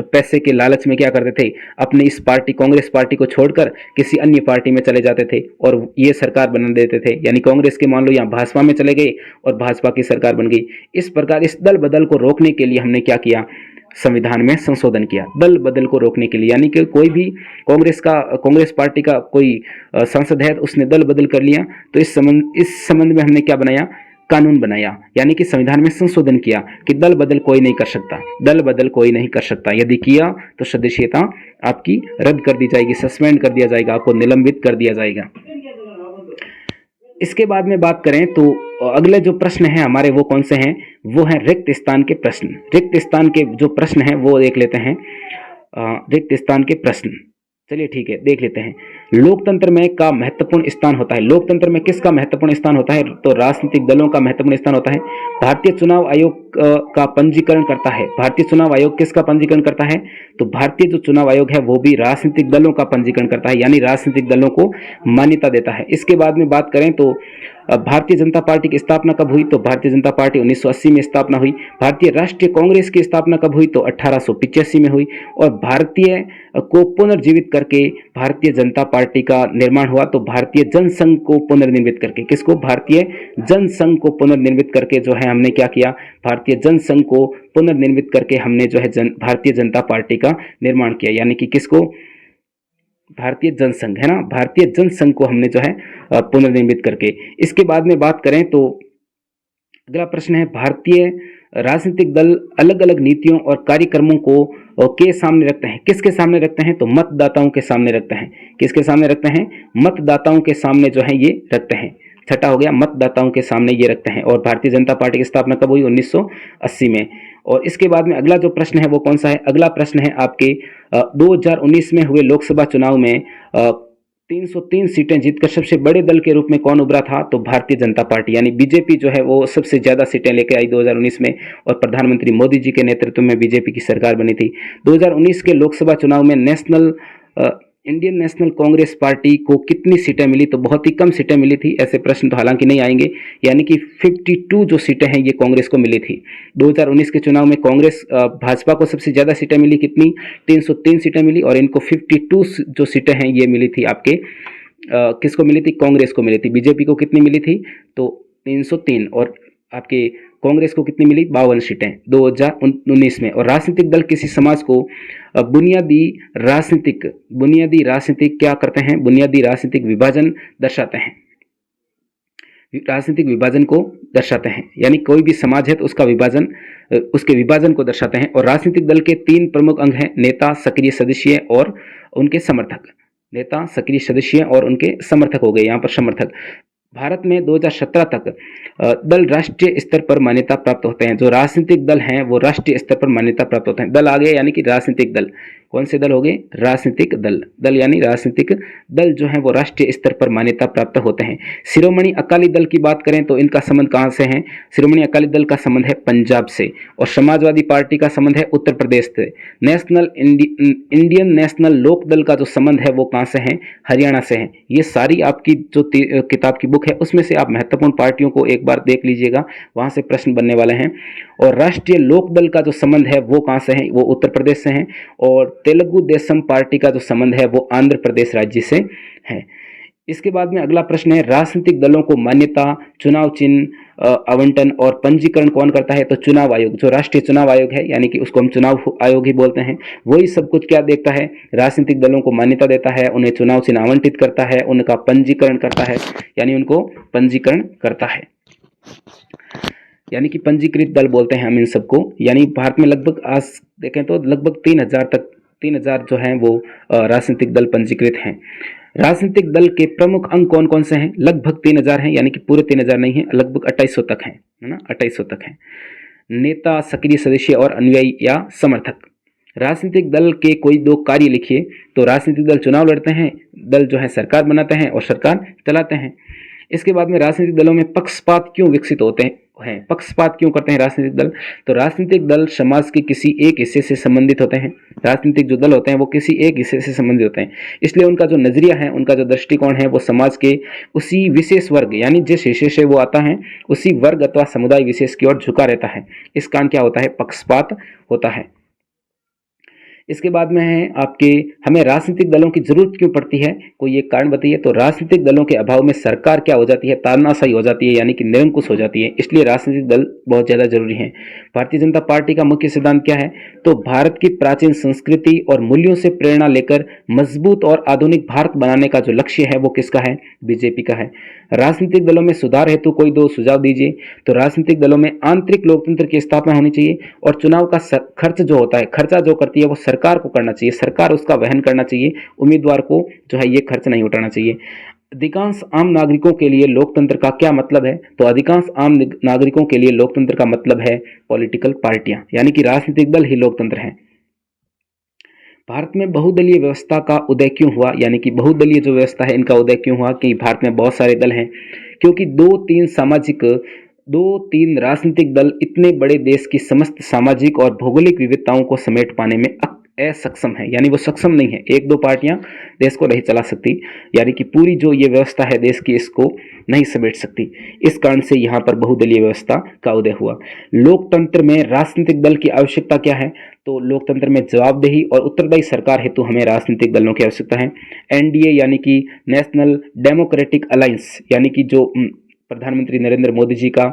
पैसे के लालच में क्या करते थे, अपने इस पार्टी कांग्रेस पार्टी को छोड़कर किसी अन्य पार्टी में चले जाते थे और ये सरकार बना देते थे। यानी कांग्रेस के मान लो यहाँ भाजपा में चले गए और भाजपा की सरकार बन गई। इस प्रकार इस दल बदल को रोकने के लिए हमने क्या किया? संविधान में संशोधन किया दल बदल को रोकने के लिए। यानी कि कोई भी कांग्रेस पार्टी का कोई सांसद है तो उसने दल बदल कर लिया, तो इस संबंध में हमने क्या बनाया? कानून बनाया, यानी कि संविधान में संशोधन किया कि दल बदल कोई नहीं कर सकता, दल बदल कोई नहीं कर सकता। यदि किया तो सदस्यता आपकी रद्द कर दी जाएगी, सस्पेंड कर दिया जाएगा, आपको निलंबित कर दिया जाएगा। इसके बाद में बात करें तो अगले जो प्रश्न हैं हमारे वो कौन से हैं? वो हैं रिक्त स्थान के प्रश्न। रिक्त स्थान के जो प्रश्न हैं वो देख लेते हैं। रिक्त स्थान के प्रश्न, चलिए ठीक है देख लेते हैं। लोकतंत्र में का महत्वपूर्ण स्थान होता है। लोकतंत्र में किसका महत्वपूर्ण स्थान होता है? तो राजनीतिक दलों का महत्वपूर्ण स्थान होता है। भारतीय चुनाव आयोग का पंजीकरण करता है। भारतीय चुनाव आयोग किसका पंजीकरण करता है? तो भारतीय जो चुनाव आयोग है वो भी राजनीतिक दलों का पंजीकरण करता है, यानी राजनीतिक दलों को मान्यता देता है। इसके बाद में बात करें तो भारतीय जनता पार्टी की स्थापना कब हुई? तो भारतीय जनता पार्टी 1980 में स्थापना हुई। भारतीय राष्ट्रीय कांग्रेस की स्थापना कब हुई? तो 1885 में हुई। और भारतीय को पुनर्जीवित करके भारतीय जनता पार्टी का निर्माण हुआ, तो भारतीय जनसंघ को पुनर्निर्मित करके, किसको? भारतीय जनसंघ को पुनर्निर्मित करके जो है हमने क्या किया? भारतीय जनसंघ को पुनर्निर्मित करके हमने जो है भारतीय जनता पार्टी का निर्माण किया, यानी कि किसको? भारतीय जनसंघ है ना, भारतीय जनसंघ को हमने जो है पुनर्निर्मित करके। इसके बाद में बात करें तो अगला प्रश्न है, भारतीय राजनीतिक दल अलग अलग नीतियों और कार्यक्रमों को के सामने रखते हैं। किसके सामने रखते हैं? तो मतदाताओं के सामने रखते हैं। किसके सामने रखते हैं? मतदाताओं के सामने जो है ये रखते हैं। छठा हो गया, मतदाताओं के सामने ये रखते हैं। और भारतीय जनता पार्टी की स्थापना कब हुई? 1980 में। और इसके बाद में अगला जो प्रश्न है वो कौन सा है? अगला प्रश्न है आपके 2019 में हुए लोकसभा चुनाव में 303 सीटें जीतकर सबसे बड़े दल के रूप में कौन उभरा था? तो भारतीय जनता पार्टी, यानी बीजेपी जो है वो सबसे ज्यादा सीटें लेकर आई 2019 में, और प्रधानमंत्री मोदी जी के नेतृत्व में बीजेपी की सरकार बनी थी। 2019 के लोकसभा चुनाव में इंडियन नेशनल कांग्रेस पार्टी को कितनी सीटें मिली? तो बहुत ही कम सीटें मिली थी। ऐसे प्रश्न तो हालांकि नहीं आएंगे, यानी कि 52 जो सीटें हैं ये कांग्रेस को मिली थी। 2019 के चुनाव में कांग्रेस भाजपा को सबसे ज्यादा सीटें मिली, कितनी? 303 सीटें मिली, और इनको 52 जो सीटें हैं ये मिली थी आपके किसको मिली थी? कांग्रेस को मिली थी। बीजेपी को कितनी मिली थी? तो 303, और आपके कांग्रेस को कितनी मिली? 52 सीटें 2019 में। और राजनीतिक दल किसी समाज को बुनियादी राजनीतिक क्या करते हैं? बुनियादी राजनीतिक विभाजन दर्शाते हैं। राजनीतिक विभाजन को दर्शाते हैं, यानी कोई भी समाज है तो उसका विभाजन, उसके विभाजन को दर्शाते हैं। और राजनीतिक दल के 3 प्रमुख अंग हैं: नेता, सक्रिय सदस्य और उनके समर्थक। नेता, सक्रिय सदस्य और उनके समर्थक हो गए यहाँ पर समर्थक। भारत में 2017 तक दल राष्ट्रीय स्तर पर मान्यता प्राप्त होते हैं। जो राजनीतिक दल हैं वो राष्ट्रीय स्तर पर मान्यता प्राप्त होते हैं। दल आ गए यानी कि राजनीतिक दल। कौन से दल हो गए? राजनीतिक दल यानी राजनीतिक दल जो है वो राष्ट्रीय स्तर पर मान्यता प्राप्त होते हैं। शिरोमणि अकाली दल की बात करें तो इनका संबंध कहां से है? शिरोमणि अकाली दल का संबंध है पंजाब से, और समाजवादी पार्टी का संबंध है उत्तर प्रदेश से। इंडियन नेशनल लोक दल का जो संबंध है वो कहां से है? हरियाणा से है। ये सारी आपकी जो किताब की बुक है उसमें से आप महत्वपूर्ण पार्टियों को एक बार देख लीजिएगा, वहां से प्रश्न बनने वाले हैं। और राष्ट्रीय लोक दल का जो संबंध है वो कहां से है? वो उत्तर प्रदेश से है। और तेलुगु देशम पार्टी का जो संबंध है वो आंध्र प्रदेश राज्य से है। इसके बाद में अगला प्रश्न है, राजनीतिक दलों को मान्यता, चुनाव चिन्ह आवंटन और पंजीकरण कौन करता है? तो चुनाव आयोग, जो राष्ट्रीय चुनाव आयोग है, यानी कि उसको हम चुनाव आयोग ही बोलते हैं, वही सब कुछ क्या देखता है? राजनीतिक दलों को मान्यता देता है, उन्हें चुनाव चिन्ह आवंटित करता है, उनका पंजीकरण करता है, यानी उनको पंजीकरण करता है, यानी कि पंजीकृत दल बोलते हैं हम इन सबको। यानी भारत में लगभग आज देखें तो लगभग 3000 जो हैं वो राजनीतिक दल पंजीकृत हैं। राजनीतिक दल के प्रमुख अंग कौन कौन से हैं? लगभग 3000 हैं, यानी कि पूरे 3000 नहीं है, लगभग 2800 तक है ना, 2800 तक है। नेता, सक्रिय सदस्य और अनुयायी या समर्थक। राजनीतिक दल के कोई दो कार्य लिखिए। तो राजनीतिक दल चुनाव लड़ते हैं, दल जो है सरकार बनाते हैं और सरकार चलाते हैं। इसके बाद में राजनीतिक दलों में पक्षपात क्यों विकसित होते हैं, पक्षपात क्यों करते हैं राजनीतिक दल? तो राजनीतिक दल समाज के किसी एक हिस्से से संबंधित होते हैं। राजनीतिक जो दल होते हैं वो किसी एक हिस्से से संबंधित होते हैं, इसलिए उनका जो नजरिया है, उनका जो दृष्टिकोण है, वो समाज के उसी विशेष वर्ग यानी जिस हिस्से से वो आता है उसी वर्ग अथवा समुदाय विशेष की ओर झुका रहता है। इस कारण क्या होता है? पक्षपात होता है। इसके बाद में है आपके, हमें राजनीतिक दलों की जरूरत क्यों पड़ती है, कोई एक कारण बताइए। तो राजनीतिक दलों के अभाव में सरकार क्या हो जाती है? तानाशाही हो जाती है, यानी कि निरंकुश हो जाती है, इसलिए राजनीतिक दल बहुत ज़्यादा जरूरी हैं। भारतीय जनता पार्टी का मुख्य सिद्धांत क्या है? तो भारत की प्राचीन संस्कृति और मूल्यों से प्रेरणा लेकर मजबूत और आधुनिक भारत बनाने का जो लक्ष्य है वो किसका है? बीजेपी का है। राजनीतिक दलों में सुधार हेतु कोई दो सुझाव दीजिए। तो राजनीतिक दलों में आंतरिक लोकतंत्र की स्थापना होनी चाहिए और चुनाव का खर्च जो होता है, खर्चा जो करती है वो सरकार को करना चाहिए, सरकार उसका वहन करना चाहिए, उम्मीदवार को जो है ये खर्च नहीं उठाना चाहिए। अधिकांश आम नागरिकों के लिए लोकतंत्र का क्या मतलब है? तो अधिकांश आम नागरिकों के लिए लोकतंत्र का मतलब है पॉलिटिकल पार्टियां, यानी कि राजनीतिक दल ही लोकतंत्र है। भारत में बहुदलीय व्यवस्था का उदय क्यों हुआ, यानी कि बहुदलीय जो व्यवस्था है इनका उदय क्यों हुआ कि भारत में बहुत सारे दल हैं? क्योंकि दो तीन राजनीतिक दल इतने बड़े देश की समस्त सामाजिक और भौगोलिक विविधताओं को समेट पाने में असक्षम है, यानी वो सक्षम नहीं है। एक दो पार्टियां देश को नहीं चला सकती, यानी कि पूरी जो ये व्यवस्था है देश की इसको नहीं समेट सकती। इस कारण से यहाँ पर बहुदलीय व्यवस्था का उदय हुआ। लोकतंत्र में राजनीतिक दल की आवश्यकता क्या है? तो लोकतंत्र में जवाबदेही और उत्तरदायी सरकार हेतु हमें राजनीतिक दलों की आवश्यकता है। एनडीए यानी कि नेशनल डेमोक्रेटिक अलायंस, यानी कि जो प्रधानमंत्री नरेंद्र मोदी जी का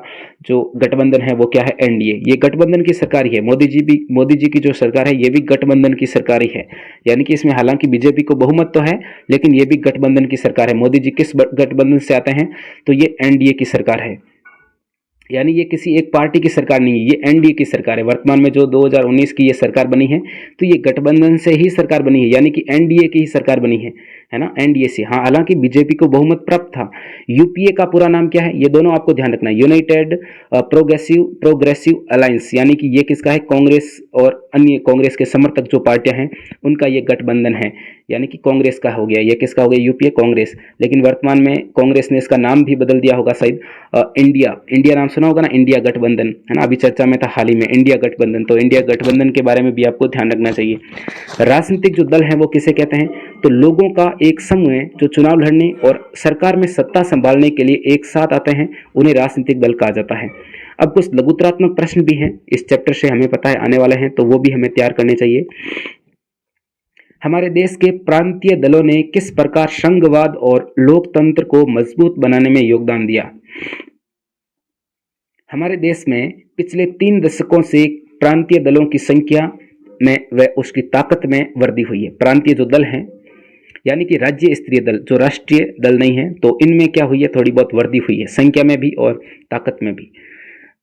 जो गठबंधन है वो क्या है? एनडीए। ये गठबंधन की सरकार ही है। मोदी जी की जो सरकार है ये भी गठबंधन की सरकार ही है, यानी कि इसमें हालांकि बीजेपी को बहुमत तो है लेकिन ये भी गठबंधन की सरकार है। मोदी जी किस गठबंधन से आते हैं? तो ये एनडीए की सरकार है, यानी ये किसी एक पार्टी की सरकार नहीं है, ये एनडीए की सरकार है। वर्तमान में जो 2019 की ये सरकार बनी है तो ये गठबंधन से ही सरकार बनी है, यानी कि एनडीए की ही सरकार बनी है ना, एनडीए से। हाँ, हालांकि बीजेपी को बहुमत प्राप्त था। यूपीए का पूरा नाम क्या है? ये दोनों आपको ध्यान रखना है। यूनाइटेड प्रोग्रेसिव अलायंस, यानी कि ये किसका है? कांग्रेस और अन्य कांग्रेस के समर्थक जो पार्टियां हैं उनका ये गठबंधन है, यानी कि कांग्रेस का हो गया। ये किसका हो गया? यूपीए, कांग्रेस। लेकिन वर्तमान में कांग्रेस ने इसका नाम भी बदल दिया होगा शायद, इंडिया नाम सुना होगा ना, इंडिया गठबंधन, है ना, अभी चर्चा में था हाल ही में इंडिया गठबंधन। तो इंडिया गठबंधन के बारे में भी आपको ध्यान रखना चाहिए। राजनीतिक जो दल है वो किसे कहते हैं? तो लोगों का एक समूह है जो चुनाव लड़ने और सरकार में सत्ता संभालने के लिए एक साथ आते हैं, उन्हें राजनीतिक दल कहा जाता है। अब कुछ लघुतरात्मक प्रश्न भी हैं इस चैप्टर से, हमें पता है आने वाले हैं, तो वो भी हमें तैयार करने चाहिए। हमारे देश के प्रांतीय दलों ने किस प्रकार संघवाद और लोकतंत्र को मजबूत बनाने में योगदान दिया? हमारे देश में पिछले 3 दशकों से प्रांतीय दलों की संख्या में व उसकी ताकत में वृद्धि हुई है। प्रांतीय जो दल हैं यानी कि राज्य स्तरीय दल, जो राष्ट्रीय दल नहीं है, तो इनमें क्या हुई है? थोड़ी बहुत वृद्धि हुई है, संख्या में भी और ताकत में भी।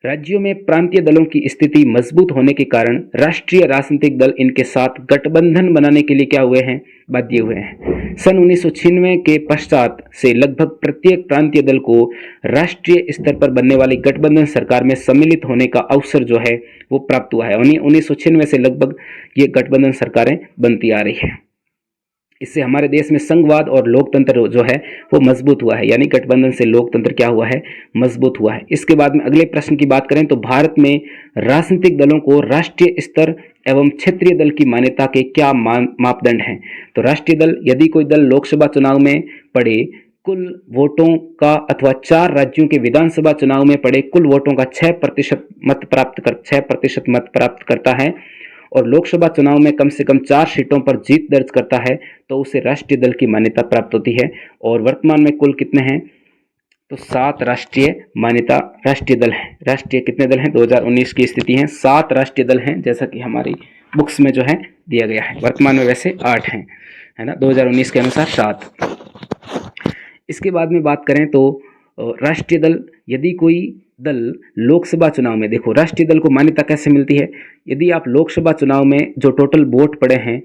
राज्यों में प्रांतीय दलों की स्थिति मजबूत होने के कारण राष्ट्रीय राजनीतिक दल इनके साथ गठबंधन बनाने के लिए क्या हुए हैं? बाध्य हुए हैं। सन 1996 के पश्चात से लगभग प्रत्येक प्रांतीय दल को राष्ट्रीय स्तर पर बनने वाली गठबंधन सरकार में सम्मिलित होने का अवसर जो है वो प्राप्त हुआ है। 1996 से लगभग ये गठबंधन सरकारें बनती आ रही है। इससे हमारे देश में संघवाद और लोकतंत्र जो है वो मजबूत हुआ है, यानी गठबंधन से लोकतंत्र क्या हुआ है? मजबूत हुआ है। इसके बाद में अगले प्रश्न की बात करें तो भारत में राजनीतिक दलों को राष्ट्रीय स्तर एवं क्षेत्रीय दल की मान्यता के क्या मापदंड हैं? तो राष्ट्रीय दल, यदि कोई दल लोकसभा चुनाव में पड़े कुल वोटों का अथवा 4 राज्यों के विधानसभा चुनाव में पड़े कुल वोटों का 6% मत प्राप्त करता है और लोकसभा चुनाव में कम से कम 4 सीटों पर जीत दर्ज करता है तो उसे राष्ट्रीय दल की मान्यता प्राप्त होती है। और वर्तमान में कुल कितने हैं? तो 7 राष्ट्रीय दल हैं। राष्ट्रीय कितने दल हैं? 2019 की स्थिति है 7 राष्ट्रीय दल हैं, जैसा कि हमारी बुक्स में जो है दिया गया है। वर्तमान में वैसे 8 हैं, है ना, 2019 के अनुसार 7। इसके बाद में बात करें तो राष्ट्रीय दल, यदि कोई दल लोकसभा चुनाव में, देखो राष्ट्रीय दल को मान्यता कैसे मिलती है? यदि आप लोकसभा चुनाव में जो टोटल वोट पड़े हैं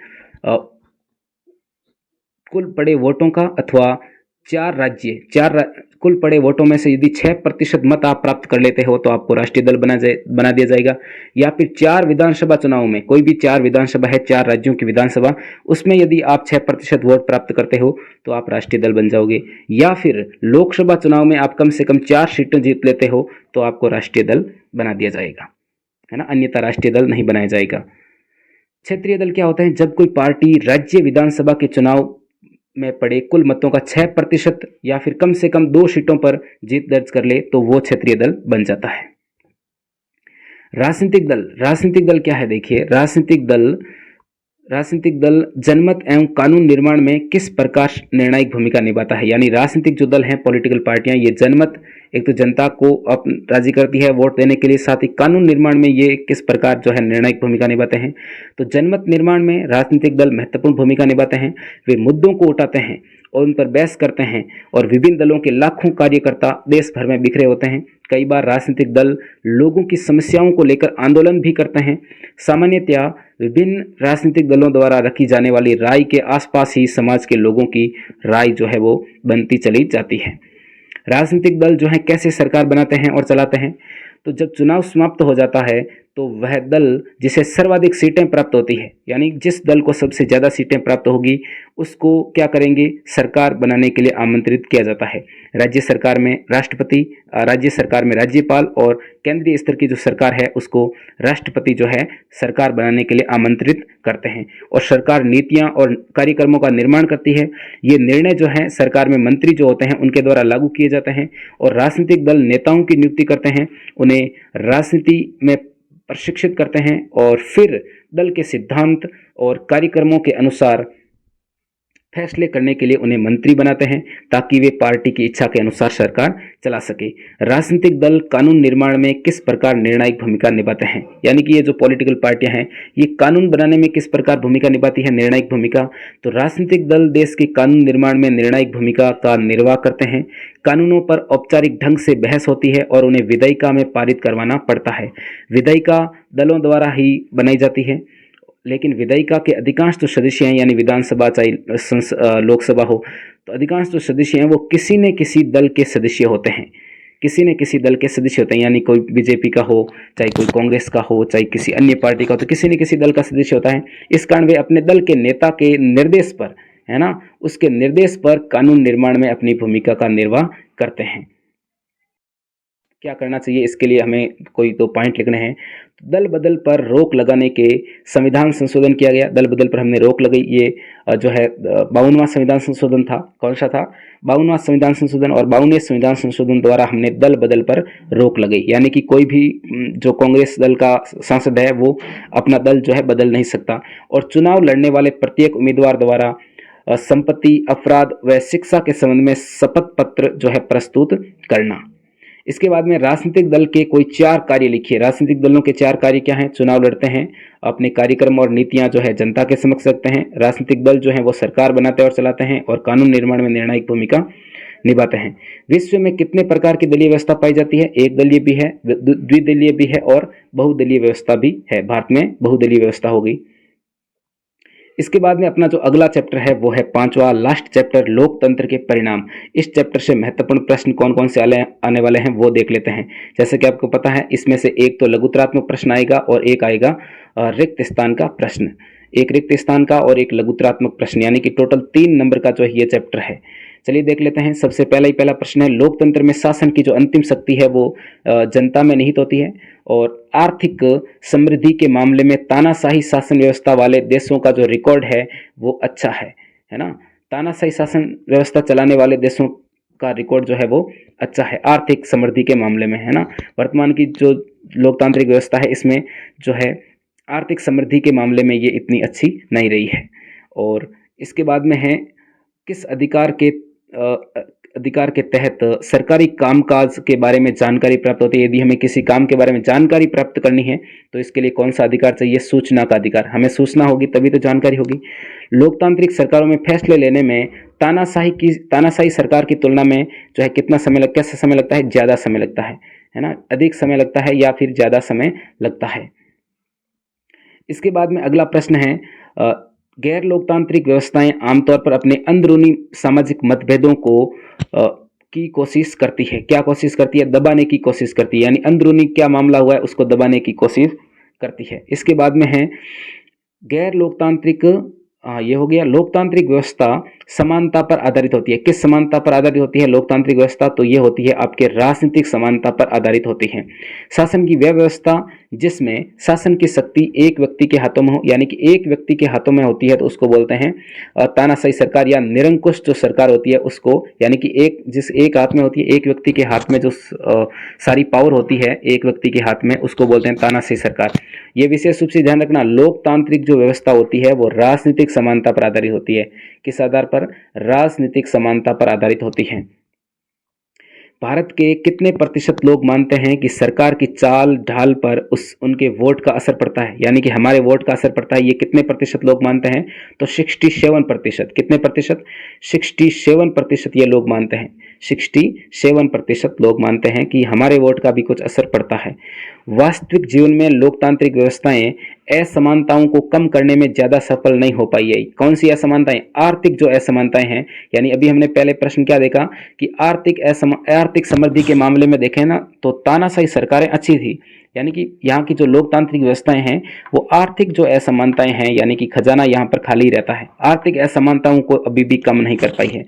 कुल पड़े वोटों का अथवा 4 कुल पड़े वोटों में से यदि 6% मत आप प्राप्त कर लेते हो तो आपको राष्ट्रीय दल बना दिया जाएगा। या फिर 4 विधानसभा चुनाव में, कोई भी 4 विधानसभा है, 4 राज्यों की विधानसभा, उसमें यदि आप 6% वोट प्राप्त करते हो तो आप राष्ट्रीय दल बन जाओगे। या फिर लोकसभा चुनाव में आप कम से कम 4 सीटें जीत लेते हो तो आपको राष्ट्रीय दल बना दिया जाएगा, है ना, अन्यथा राष्ट्रीय दल नहीं बनाया जाएगा। क्षेत्रीय दल क्या होता है? जब कोई पार्टी राज्य विधानसभा के चुनाव में पड़े कुल मतों का 6% या फिर कम से कम 2 सीटों पर जीत दर्ज कर ले तो वो क्षेत्रीय दल बन जाता है। राजनीतिक दल क्या है? देखिए, राजनीतिक दल जनमत एवं कानून निर्माण में किस प्रकार निर्णायक भूमिका निभाता है। यानी राजनीतिक जो दल हैं, पॉलिटिकल पार्टियां, ये जनमत, एक तो जनता को राजी करती है वोट देने के लिए, साथ ही कानून निर्माण में ये किस प्रकार जो है निर्णायक भूमिका निभाते हैं। तो जनमत निर्माण में राजनीतिक दल महत्वपूर्ण भूमिका निभाते हैं। वे मुद्दों को उठाते हैं और उन पर बहस करते हैं और विभिन्न दलों के लाखों कार्यकर्ता देश भर में बिखरे होते हैं। कई बार राजनीतिक दल लोगों की समस्याओं को लेकर आंदोलन भी करते हैं। सामान्यतया विभिन्न राजनीतिक दलों द्वारा रखी जाने वाली राय के आसपास ही समाज के लोगों की राय जो है वो बनती चली जाती है। राजनीतिक दल जो है कैसे सरकार बनाते हैं और चलाते हैं? तो जब चुनाव समाप्त हो जाता है तो वह दल जिसे सर्वाधिक सीटें प्राप्त होती है, यानी जिस दल को सबसे ज़्यादा सीटें प्राप्त होगी, उसको क्या करेंगे? सरकार बनाने के लिए आमंत्रित किया जाता है। राज्य सरकार में राष्ट्रपति, राज्य सरकार में राज्यपाल और केंद्रीय स्तर की जो सरकार है उसको राष्ट्रपति जो है सरकार बनाने के लिए आमंत्रित करते हैं और सरकार नीतियां और कार्यक्रमों का निर्माण करती है। ये निर्णय जो है सरकार में मंत्री जो होते हैं उनके द्वारा लागू किए जाते हैं और राजनीतिक दल नेताओं की नियुक्ति करते हैं, उन्हें राजनीति में प्रशिक्षित करते हैं और फिर दल के सिद्धांत और कार्यक्रमों के अनुसार फैसले करने के लिए उन्हें मंत्री बनाते हैं ताकि वे पार्टी की इच्छा के अनुसार सरकार चला सके। राजनीतिक दल कानून निर्माण में किस प्रकार निर्णायक भूमिका निभाते हैं? यानी कि ये जो पॉलिटिकल पार्टियां हैं ये कानून बनाने में किस प्रकार भूमिका निभाती है, निर्णायक भूमिका? तो राजनीतिक दल देश के कानून निर्माण में निर्णायक भूमिका का निर्वाह करते हैं। कानूनों पर औपचारिक ढंग से बहस होती है और उन्हें विधायिका में पारित करवाना पड़ता है। विधायिका दलों द्वारा ही बनाई जाती है, लेकिन विधायिका के अधिकांश जो सदस्य हैं, यानी विधानसभा चाहे लोकसभा हो, तो अधिकांश जो सदस्य हैं वो किसी न किसी दल के सदस्य होते हैं, किसी न किसी दल के सदस्य होते हैं। यानी कोई बीजेपी का हो, चाहे कोई कांग्रेस का हो, चाहे किसी अन्य पार्टी का हो, तो किसी न किसी दल का सदस्य होता है। इस कारण वे अपने दल के नेता के निर्देश पर, है ना, उसके निर्देश पर कानून निर्माण में अपनी भूमिका का निर्वाह करते हैं। क्या करना चाहिए इसके लिए हमें कोई 2 पॉइंट लिखने हैं। दल बदल पर रोक लगाने के संविधान संशोधन किया गया। दल बदल पर हमने रोक लगाई। ये जो है 52वां संविधान संशोधन था। कौन सा था? 52वां संविधान संशोधन। और 52वें संविधान संशोधन द्वारा हमने दल बदल पर रोक लगाई, यानी कि कोई भी जो कांग्रेस दल का सांसद है वो अपना दल जो है बदल नहीं सकता। और चुनाव लड़ने वाले प्रत्येक उम्मीदवार द्वारा संपत्ति, अपराध व शिक्षा के संबंध में शपथ पत्र जो है प्रस्तुत करना। इसके बाद में राजनीतिक दल के कोई 4 कार्य लिखिए। राजनीतिक दलों के 4 कार्य क्या हैं? चुनाव लड़ते हैं, अपने कार्यक्रम और नीतियां जो है जनता के समक्ष रखते हैं, राजनीतिक दल जो है वो सरकार बनाते और चलाते हैं और कानून निर्माण में निर्णायक भूमिका निभाते हैं। विश्व में कितने प्रकार की दलीय व्यवस्था पाई जाती है? एक दलीय भी है, द्विदलीय भी है और बहुदलीय व्यवस्था भी है। भारत में बहुदलीय व्यवस्था हो गई। इसके बाद में अपना जो अगला चैप्टर है वो है 5वां लास्ट चैप्टर, लोकतंत्र के परिणाम। इस चैप्टर से महत्वपूर्ण प्रश्न कौन कौन से आने वाले हैं वो देख लेते हैं। जैसे कि आपको पता है इसमें से एक तो लघुतरात्मक प्रश्न आएगा और एक आएगा रिक्त स्थान का प्रश्न। एक रिक्त स्थान का और एक लघुतरात्मक प्रश्न, यानी कि टोटल 3 नंबर का जो ये चैप्टर है। चलिए देख लेते हैं। सबसे पहला प्रश्न है, लोकतंत्र में शासन की जो अंतिम शक्ति है वो जनता में निहित होती है और आर्थिक समृद्धि के मामले में तानाशाही शासन व्यवस्था वाले देशों का जो रिकॉर्ड है वो अच्छा है ना। तानाशाही शासन व्यवस्था चलाने वाले देशों का रिकॉर्ड जो है वो अच्छा है आर्थिक समृद्धि के मामले में, है ना। वर्तमान की जो लोकतांत्रिक व्यवस्था है इसमें जो है आर्थिक समृद्धि के मामले में ये इतनी अच्छी नहीं रही है। और इसके बाद में है, किस अधिकार के तहत सरकारी कामकाज के बारे में जानकारी प्राप्त होती है। यदि हमें किसी काम के बारे में जानकारी प्राप्त करनी है तो इसके लिए कौन सा अधिकार चाहिए? सूचना का अधिकार। हमें सूचना होगी तभी तो जानकारी होगी। लोकतांत्रिक सरकारों में फैसले लेने में तानाशाही सरकार की तुलना में जो है कैसा समय लगता है? ज़्यादा समय लगता है ना। अधिक समय लगता है या फिर ज़्यादा समय लगता है। इसके बाद में अगला प्रश्न है, गैर लोकतांत्रिक व्यवस्थाएं आमतौर पर अपने अंदरूनी सामाजिक मतभेदों को की कोशिश करती है। क्या कोशिश करती है? दबाने की कोशिश करती है, यानी अंदरूनी क्या मामला हुआ है उसको दबाने की कोशिश करती है। इसके बाद में है गैर लोकतांत्रिक, ये हो गया। लोकतांत्रिक व्यवस्था समानता पर आधारित होती है। किस समानता पर आधारित होती है लोकतांत्रिक व्यवस्था? तो ये होती है आपके राजनीतिक समानता पर आधारित होती है। शासन की वह व्यवस्था जिसमें शासन की शक्ति एक व्यक्ति के हाथों में हो, यानी कि एक व्यक्ति के हाथों में होती है तो उसको बोलते हैं तानाशाही सरकार, या निरंकुश जो सरकार होती है उसको, यानी कि एक हाथ में होती है, एक व्यक्ति के हाथ में जो सारी पावर होती है एक व्यक्ति के हाथ में, उसको बोलते हैं तानाशाही सरकार। ये विशेष रूप से ध्यान रखना, लोकतांत्रिक जो व्यवस्था होती है वो राजनीतिक समानता पर आधारित होती है। किस आधार पर? राजनीतिक समानता पर आधारित होती है। भारत के कितने प्रतिशत लोग मानते हैं कि सरकार की चाल ढाल पर उनके वोट का असर पड़ता है, यानी कि हमारे वोट का असर पड़ता है? ये कितने प्रतिशत लोग मानते हैं? तो 67%। कितने प्रतिशत? 67% ये लोग मानते हैं। 67% लोग मानते हैं कि हमारे वोट का भी कुछ असर पड़ता है। वास्तविक जीवन में लोकतांत्रिक व्यवस्थाएं असमानताओं को कम करने में ज्यादा सफल नहीं हो पाई है। कौन सी असमानताएं? आर्थिक जो असमानताएं हैं, यानी अभी हमने पहले प्रश्न क्या देखा कि आर्थिक समृद्धि के मामले में देखें ना तो तानाशाही सरकारें अच्छी थी, यानी कि यहाँ की जो लोकतांत्रिक व्यवस्थाएं हैं वो आर्थिक जो असमानताएं हैं, यानी कि खजाना यहाँ पर खाली रहता है, आर्थिक असमानताओं को अभी भी कम नहीं कर पाई है।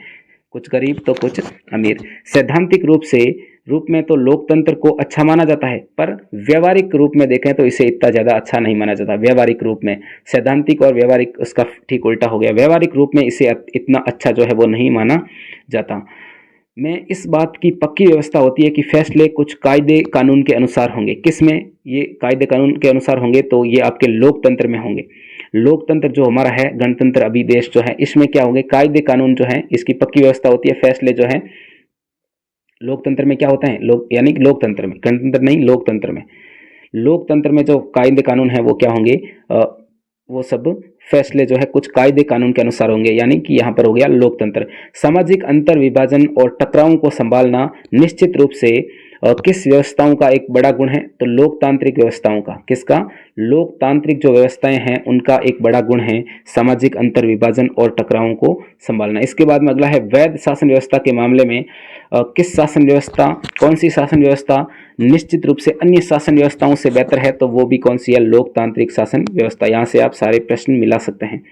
कुछ गरीब तो कुछ अमीर। सैद्धांतिक रूप में तो लोकतंत्र को अच्छा माना जाता है, पर व्यवहारिक रूप में देखें तो इसे इतना ज़्यादा अच्छा नहीं माना जाता। व्यवहारिक रूप में, सैद्धांतिक और व्यवहारिक उसका ठीक उल्टा हो गया। व्यवहारिक रूप में इसे इतना अच्छा जो है वो नहीं माना जाता। में इस बात की पक्की व्यवस्था होती है कि फैसले कुछ कायदे कानून के अनुसार होंगे। किसमें ये कायदे कानून के अनुसार होंगे? तो ये आपके लोकतंत्र में होंगे। लोकतंत्र जो हमारा है, गणतंत्र अभी देश जो है, इसमें क्या होंगे? कायदे कानून जो है इसकी पक्की व्यवस्था होती है। फैसले जो है लोकतंत्र में क्या होता है? यानी कि लोकतंत्र में, गणतंत्र नहीं, लोकतंत्र में जो कायदे कानून है वो क्या होंगे? वो सब फैसले जो है कुछ कायदे कानून के अनुसार होंगे, यानी कि यहाँ पर हो गया लोकतंत्र। सामाजिक अंतर विभाजन और टकरावों को संभालना निश्चित रूप से किस व्यवस्थाओं का एक बड़ा गुण है? तो लोकतांत्रिक व्यवस्थाओं का। किसका? लोकतांत्रिक जो व्यवस्थाएं हैं उनका एक बड़ा गुण है सामाजिक अंतर विभाजन और टकरावों को संभालना। इसके बाद में अगला है वैध शासन व्यवस्था के मामले में किस शासन व्यवस्था, कौन सी शासन व्यवस्था निश्चित रूप से अन्य शासन व्यवस्थाओं से बेहतर है? तो वो भी कौन सी है? लोकतांत्रिक शासन व्यवस्था। यहाँ से आप सारे प्रश्न मिला सकते हैं।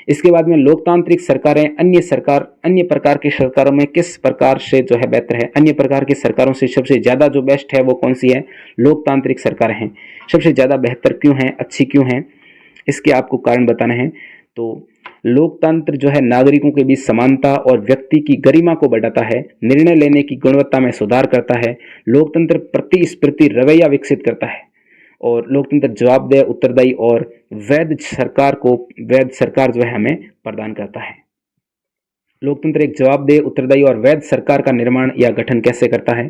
इसके बाद में लोकतांत्रिक सरकारें अन्य प्रकार की सरकारों में किस प्रकार से जो है बेहतर है? अन्य प्रकार की सरकारों से सबसे ज़्यादा जो बेस्ट है वो कौन सी है? लोकतांत्रिक सरकारें हैं। सबसे ज़्यादा बेहतर क्यों हैं, अच्छी क्यों हैं? इसके आपको कारण बताने हैं। तो लोकतंत्र जो है नागरिकों के बीच समानता और व्यक्ति की गरिमा को बढ़ाता है, निर्णय लेने की गुणवत्ता में सुधार करता है, लोकतंत्र प्रतिस्पर्धी रवैया विकसित करता है, और लोकतंत्र जवाबदेह, उत्तरदायी और वैध सरकार जो है हमें प्रदान करता है। लोकतंत्र एक जवाबदेह, उत्तरदायी और वैध सरकार का निर्माण या गठन कैसे करता है?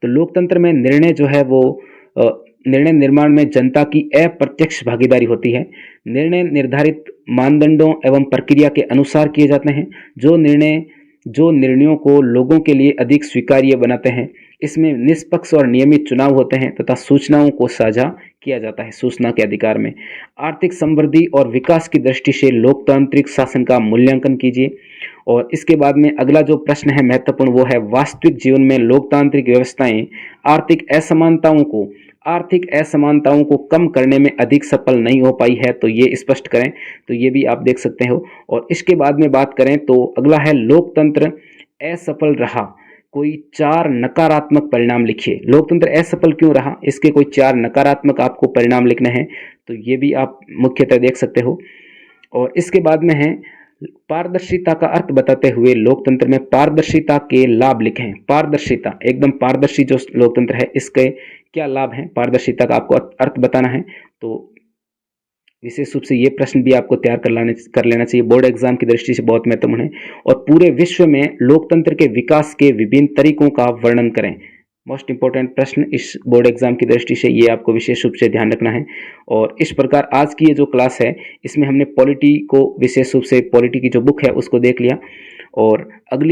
तो लोकतंत्र में निर्णय जो है वो निर्णय निर्माण में जनता की अप्रत्यक्ष भागीदारी होती है। निर्णय निर्धारित मानदंडों एवं प्रक्रिया के अनुसार किए जाते हैं, जो निर्णयों को लोगों के लिए अधिक स्वीकार्य बनाते हैं। इसमें निष्पक्ष और नियमित चुनाव होते हैं तथा सूचनाओं को साझा किया जाता है सूचना के अधिकार में। आर्थिक समृद्धि और विकास की दृष्टि से लोकतांत्रिक शासन का मूल्यांकन कीजिए। और इसके बाद में अगला जो प्रश्न है महत्वपूर्ण, वो है वास्तविक जीवन में लोकतांत्रिक व्यवस्थाएं आर्थिक असमानताओं को कम करने में अधिक सफल नहीं हो पाई है, तो ये स्पष्ट करें। तो ये भी आप देख सकते हो। और इसके बाद में बात करें तो अगला है लोकतंत्र असफल रहा, कोई 4 नकारात्मक परिणाम लिखिए। लोकतंत्र असफल क्यों रहा, इसके कोई 4 नकारात्मक आपको परिणाम लिखने हैं, तो ये भी आप मुख्यतः देख सकते हो। और इसके बाद में है पारदर्शिता का अर्थ बताते हुए लोकतंत्र में पारदर्शिता के लाभ लिखें। पारदर्शिता, एकदम पारदर्शी जो लोकतंत्र है इसके क्या लाभ हैं? पारदर्शिता का आपको अर्थ बताना है। तो विशेष रूप से ये प्रश्न भी आपको तैयार कर लेना चाहिए, बोर्ड एग्जाम की दृष्टि से बहुत महत्वपूर्ण है। और पूरे विश्व में लोकतंत्र के विकास के विभिन्न तरीकों का वर्णन करें। मोस्ट इंपॉर्टेंट प्रश्न इस बोर्ड एग्जाम की दृष्टि से, ये आपको विशेष रूप से ध्यान रखना है। और इस प्रकार आज की ये जो क्लास है इसमें हमने पॉलिटी को, विशेष रूप से पॉलिटी की जो बुक है उसको देख लिया। और अगली